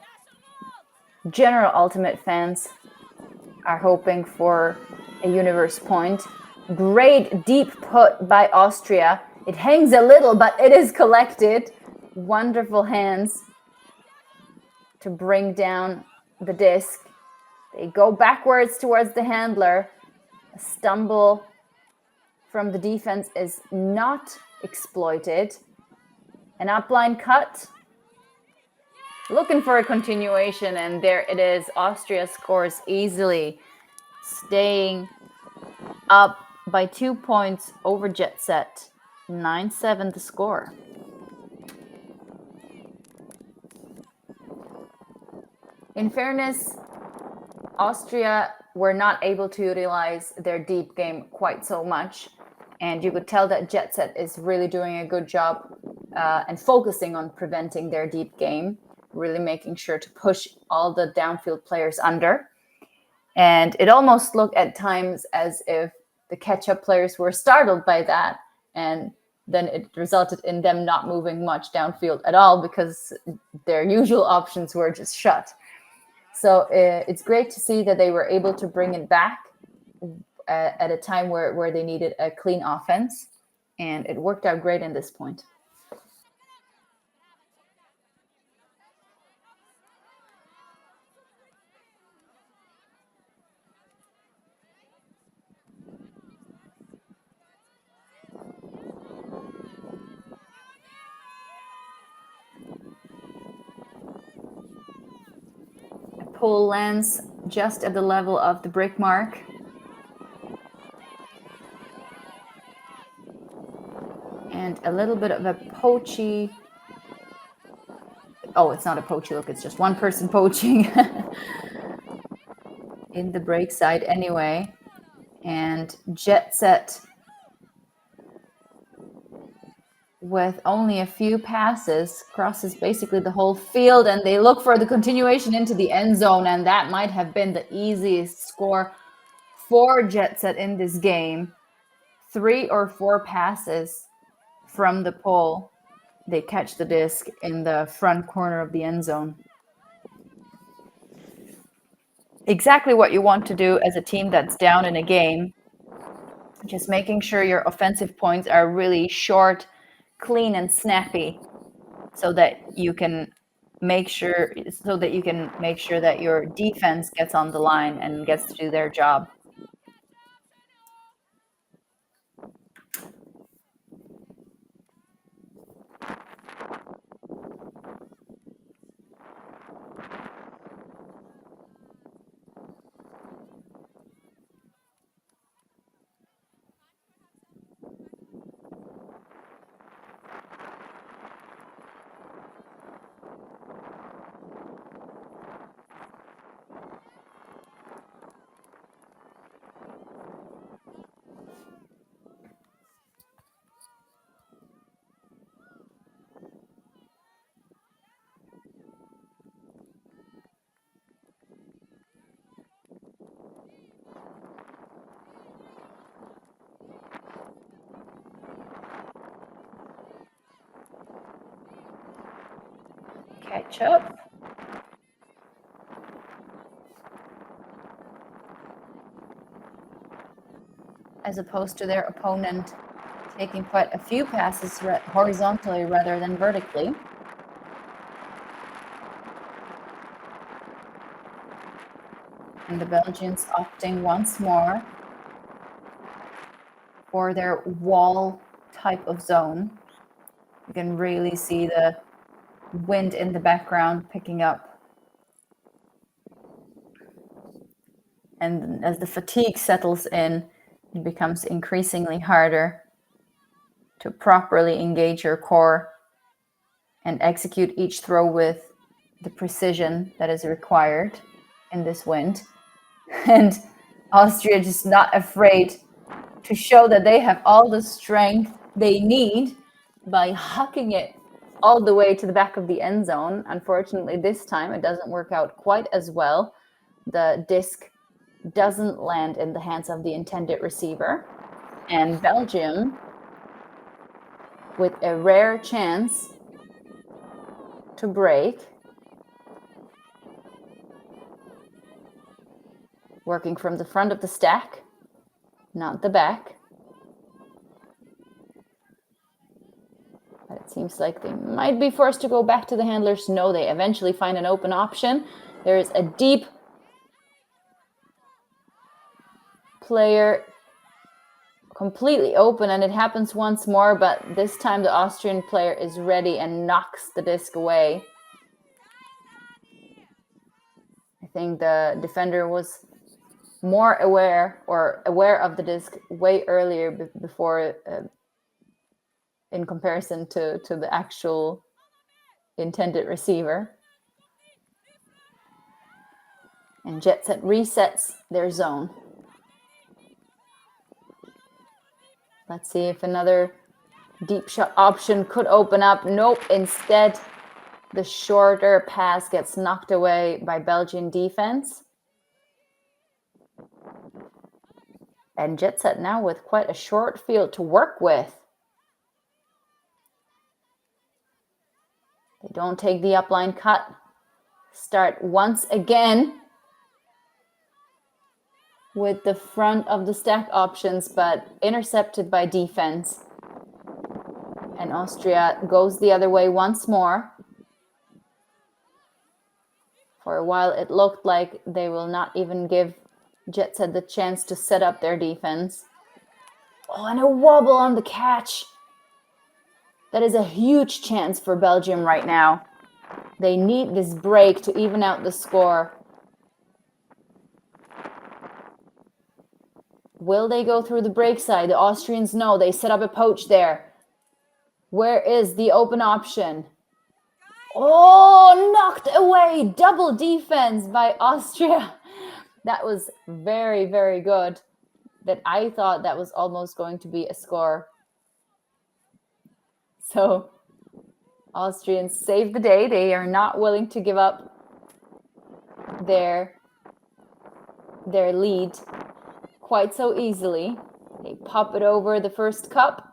S1: general ultimate fans are hoping for a universe point. Great deep put by Austria. It hangs a little, but it is collected. Wonderful hands to bring down the disc. They go backwards towards the handler. A stumble from the defense is not exploited. An upline cut. Looking for a continuation, and there it is. Austria scores easily, staying up by 2 points over Jetset. 9-7 the score. In fairness, Austria were not able to utilize their deep game quite so much, and you could tell that Jetset is really doing a good job and focusing on preventing their deep game, really making sure to push all the downfield players under. And it almost looked at times as if the Catchup players were startled by that, and then it resulted in them not moving much downfield at all because their usual options were just shut. So it's great to see that they were able to bring it back at a time where they needed a clean offense, and it worked out great in this point. Pole lands just at the level of the brick mark. And a little bit of a poachy. Oh, it's not a poachy look, it's just one person poaching in the break side anyway. And Jetset with only a few passes crosses basically the whole field, and they look for the continuation into the end zone, and that might have been the easiest score for Jetset in this game. 3 or 4 passes from the pole, they catch the disc in the front corner of the end zone. Exactly what you want to do as a team that's down in a game. Just making sure your offensive points are really short, clean, and snappy, so that you can make sure that your defense gets on the line and gets to do their job. Catchup. As opposed to their opponent taking quite a few passes horizontally rather than vertically. And the Belgians opting once more for their wall type of zone. You can really see the wind in the background picking up. And as the fatigue settles in, it becomes increasingly harder to properly engage your core and execute each throw with the precision that is required in this wind. And Austria just not afraid to show that they have all the strength they need by hucking it all the way to the back of the end zone. Unfortunately, this time it doesn't work out quite as well. The disc doesn't land in the hands of the intended receiver. And Belgium, with a rare chance to break, working from the front of the stack, not the back. But it seems like they might be forced to go back to the handlers. No, they eventually find an open option. There is a deep player completely open, and it happens once more, but this time the Austrian player is ready and knocks the disc away. I think the defender was more aware of the disc way earlier before in comparison to the actual intended receiver. And Jetset resets their zone. Let's see if another deep shot option could open up. Nope, instead the shorter pass gets knocked away by Belgian defense. And Jetset now with quite a short field to work with. They don't take the upline cut. Start once again with the front of the stack options, but intercepted by defense. And Austria goes the other way once more. For a while, it looked like they will not even give Jetset the chance to set up their defense. Oh, and a wobble on the catch. That is a huge chance for Belgium right now. They need this break to even out the score. Will they go through the break side? The Austrians know. They set up a poach there. Where is the open option? Oh, knocked away. Double defense by Austria. That was very, very good. That I thought that was almost going to be a score. So Austrians save the day. They are not willing to give up their lead quite so easily. They pop it over the first cup.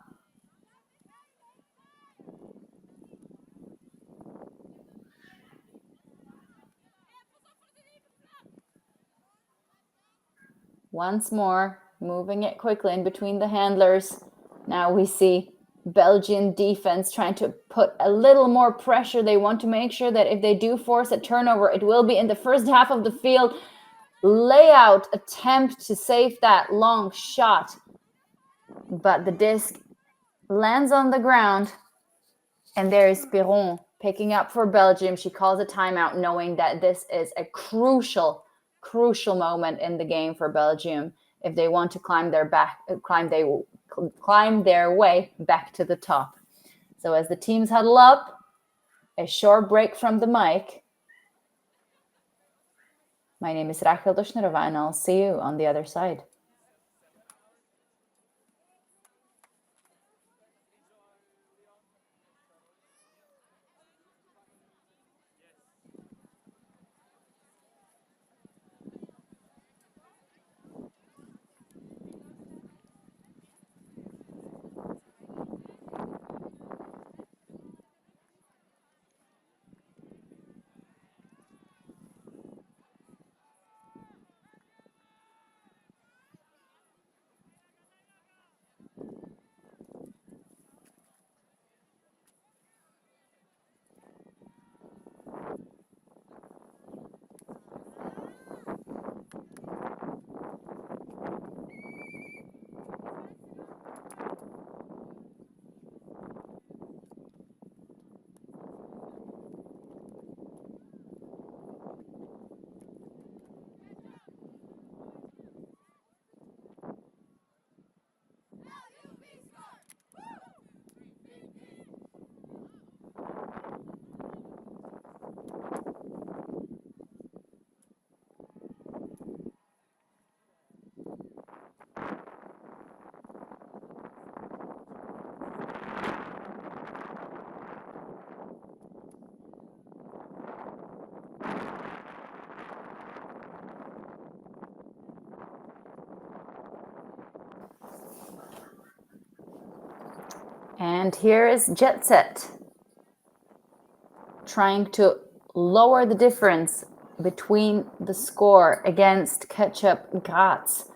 S1: Once more, moving it quickly in between the handlers. Now we see Belgian defense trying to put a little more pressure. They want to make sure that if they do force a turnover, it will be in the first half of the field. Layout attempt to save that long shot. But the disc lands on the ground. And there is Piron picking up for Belgium. She calls a timeout, knowing that this is a crucial moment in the game for Belgium if they want to climb their way back to the top. So as the teams huddle up, a short break from the mic. My name is Rachel Doshnerova, and I'll see you on the other side. And here is Jetset trying to lower the difference between the score against Catchup and Graz.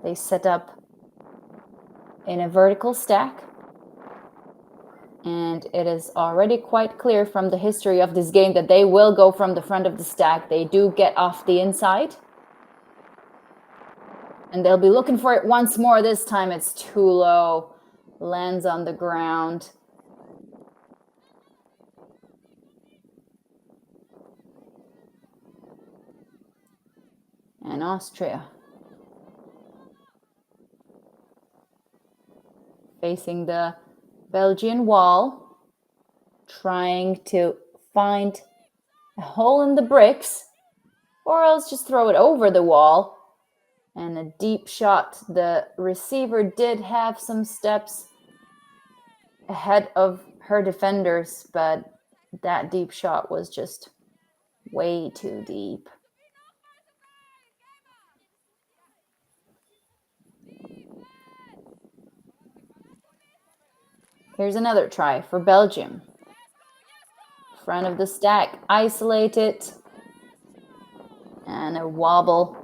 S1: They set up in a vertical stack, and it is already quite clear from the history of this game that they will go from the front of the stack. They do get off the inside, and they'll be looking for it once more. This time it's too low, lands on the ground. And Austria facing the Belgian wall, trying to find a hole in the bricks, or else just throw it over the wall. And a deep shot. The receiver did have some steps ahead of her defenders, but that deep shot was just way too deep. Here's another try for Belgium. Front of the stack, isolated, and a wobble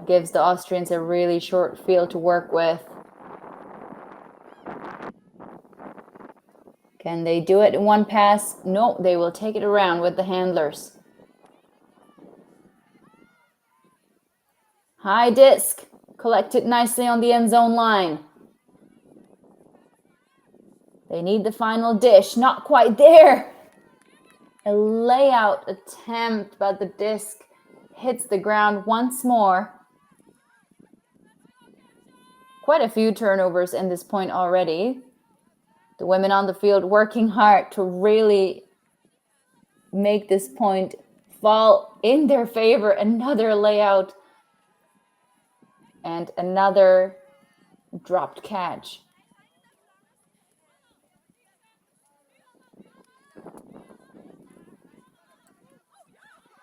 S1: gives the Austrians a really short field to work with. Can they do it in one pass? No, they will take it around with the handlers. High disc, collected nicely on the end zone line. They need the final dish, not quite there. A layout attempt, but the disc hits the ground once more. Quite a few turnovers in this point already. The women on the field working hard to really make this point fall in their favor. Another layout and another dropped catch.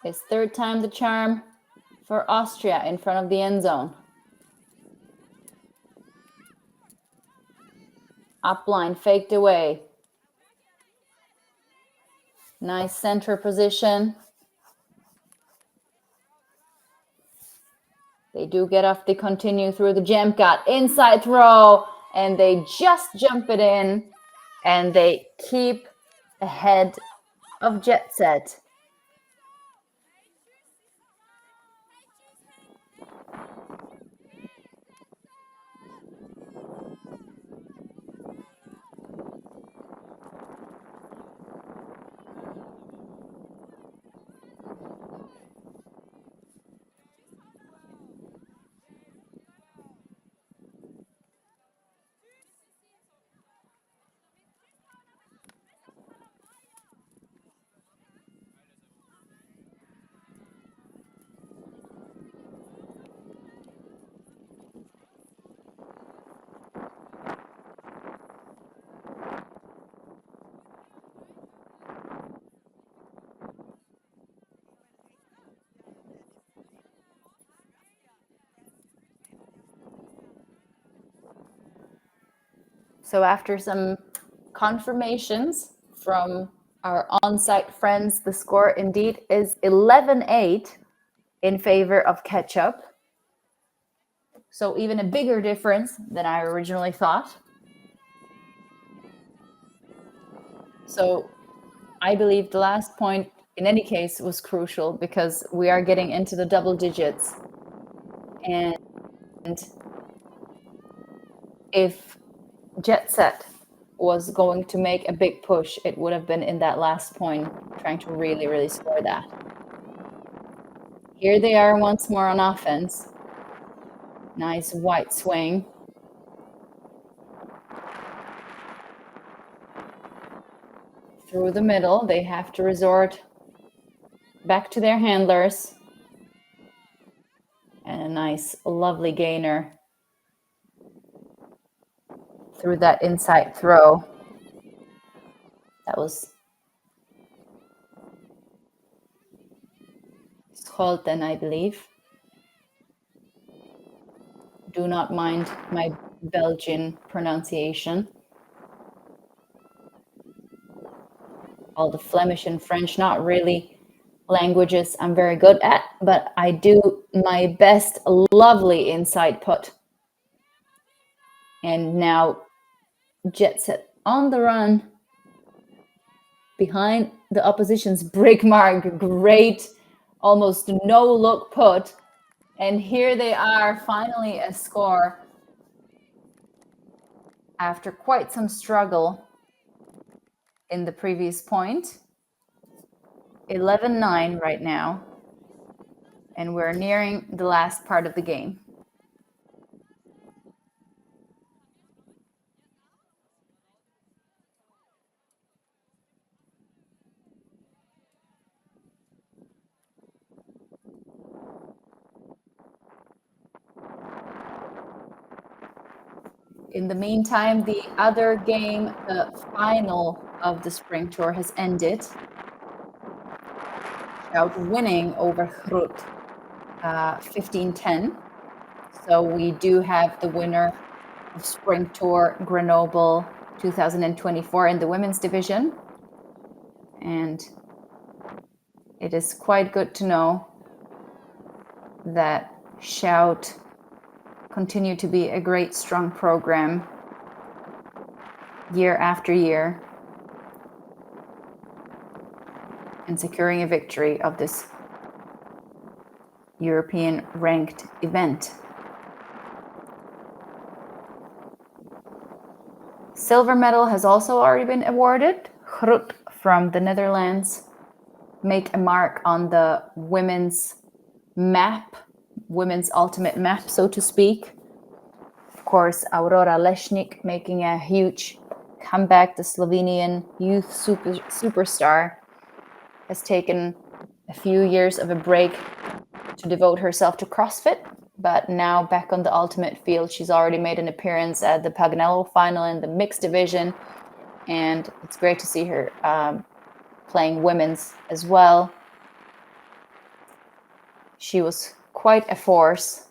S1: It's third time the charm for Austria in front of the end zone. Upline faked away. Nice center position. They do get off, they continue through the jump cut, inside throw, and they just jump it in, and they keep ahead of Jetset. So after some confirmations from our on-site friends, the score indeed is 11-8 in favor of Catchup. So even a bigger difference than I originally thought. So I believe the last point, in any case, was crucial because we are getting into the double digits. And if Jetset was going to make a big push, it would have been in that last point, trying to really, really score that. Here they are once more on offense. Nice white swing. Through the middle, they have to resort back to their handlers. And a nice, lovely gainer through that inside throw. That was Scholten, I believe. Do not mind my Belgian pronunciation. All the Flemish and French, not really languages I'm very good at, but I do my best. Lovely inside put. And now Jetset on the run behind the opposition's break mark. Great, almost no look put. And here they are, finally a score after quite some struggle in the previous point. 11-9 right now. And we're nearing the last part of the game. In the meantime, the other game, the final of the spring tour, has ended. Out winning over Hrut 15-10. So we do have the winner of spring tour Grenoble 2024 in the women's division. And it is quite good to know that Shout continue to be a great, strong program year after year and securing a victory of this European ranked event. Silver medal has also already been awarded. Groot from the Netherlands make a mark on the women's map, women's ultimate map, so to speak. Of course, Aurora Leshnik making a huge comeback. The Slovenian youth superstar has taken a few years of a break to devote herself to CrossFit, but now back on the ultimate field. She's already made an appearance at the Paganello final in the mixed division, and it's great to see her playing women's as well. She was quite a force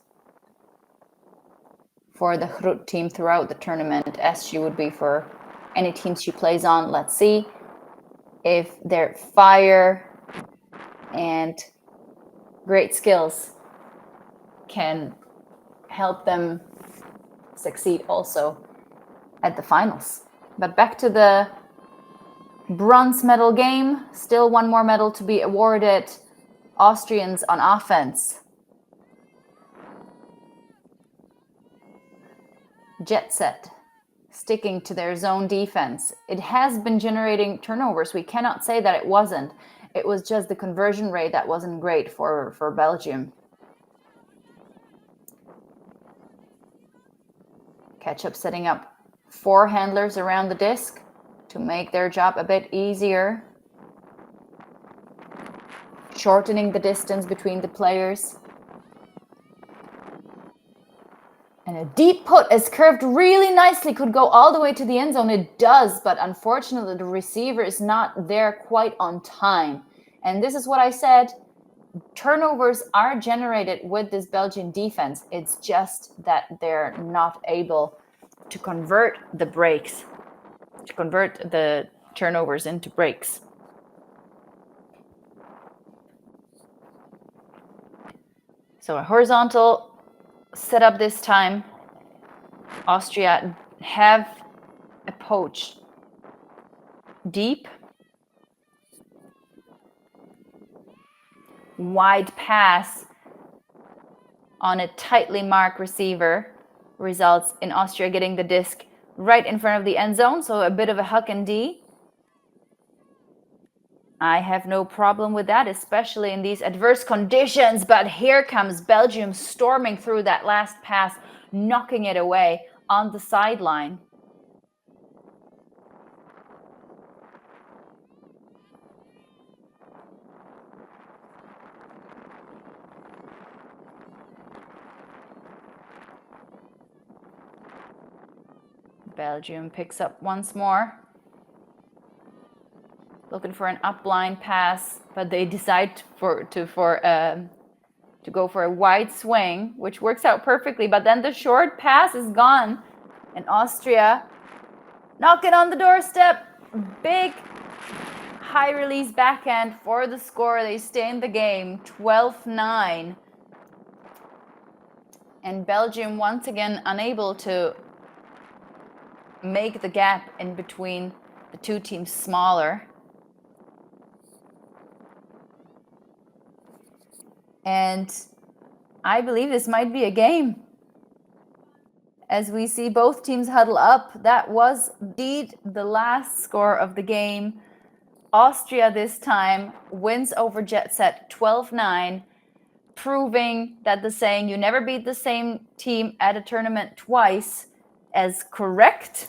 S1: for the Hrut team throughout the tournament, as she would be for any team she plays on. Let's see if their fire and great skills can help them succeed also at the finals. But back to the bronze medal game. Still one more medal to be awarded. Austrians on offense. Jetset sticking to their zone defense. It has been generating turnovers. We cannot say that it wasn't. It was just the conversion rate that wasn't great for Belgium. Catchup setting up 4 handlers around the disc to make their job a bit easier. Shortening the distance between the players. And a deep put is curved really nicely, could go all the way to the end zone. It does, but unfortunately the receiver is not there quite on time. And this is what I said. Turnovers are generated with this Belgian defense. It's just that they're not able to convert the breaks, to convert the turnovers into breaks. So a horizontal setup this time. Austria have a poach deep. Wide pass on a tightly marked receiver results in Austria getting the disc right in front of the end zone, so a bit of a huck and D. I have no problem with that, especially in these adverse conditions, but here comes Belgium storming through that last pass, knocking it away on the sideline. Belgium picks up once more. Looking for an upline pass, but they decide to go for a wide swing, which works out perfectly. But then the short pass is gone And Austria knocking on the doorstep. Big high release backhand for the score. They stay in the game, 12-9. And Belgium once again unable to make the gap in between the two teams smaller. And I believe this might be a game. As we see both teams huddle up, that was indeed the last score of the game. Austria this time wins over Jetset 12-9, proving that the saying "you never beat the same team at a tournament twice" is correct.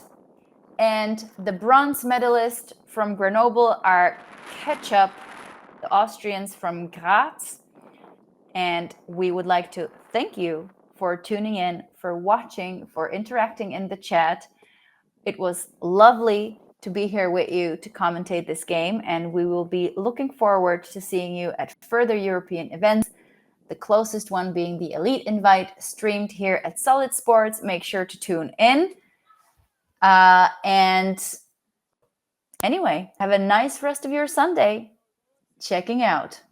S1: And the bronze medalists from Grenoble are Catchup, the Austrians from Graz. And we would like to thank you for tuning in, for watching, for interacting in the chat. It was lovely to be here with you to commentate this game, and we will be looking forward to seeing you at further European events, the closest one being the Elite Invite streamed here at Solid Sports. Make sure to tune in. And anyway, have a nice rest of your Sunday. Checking out.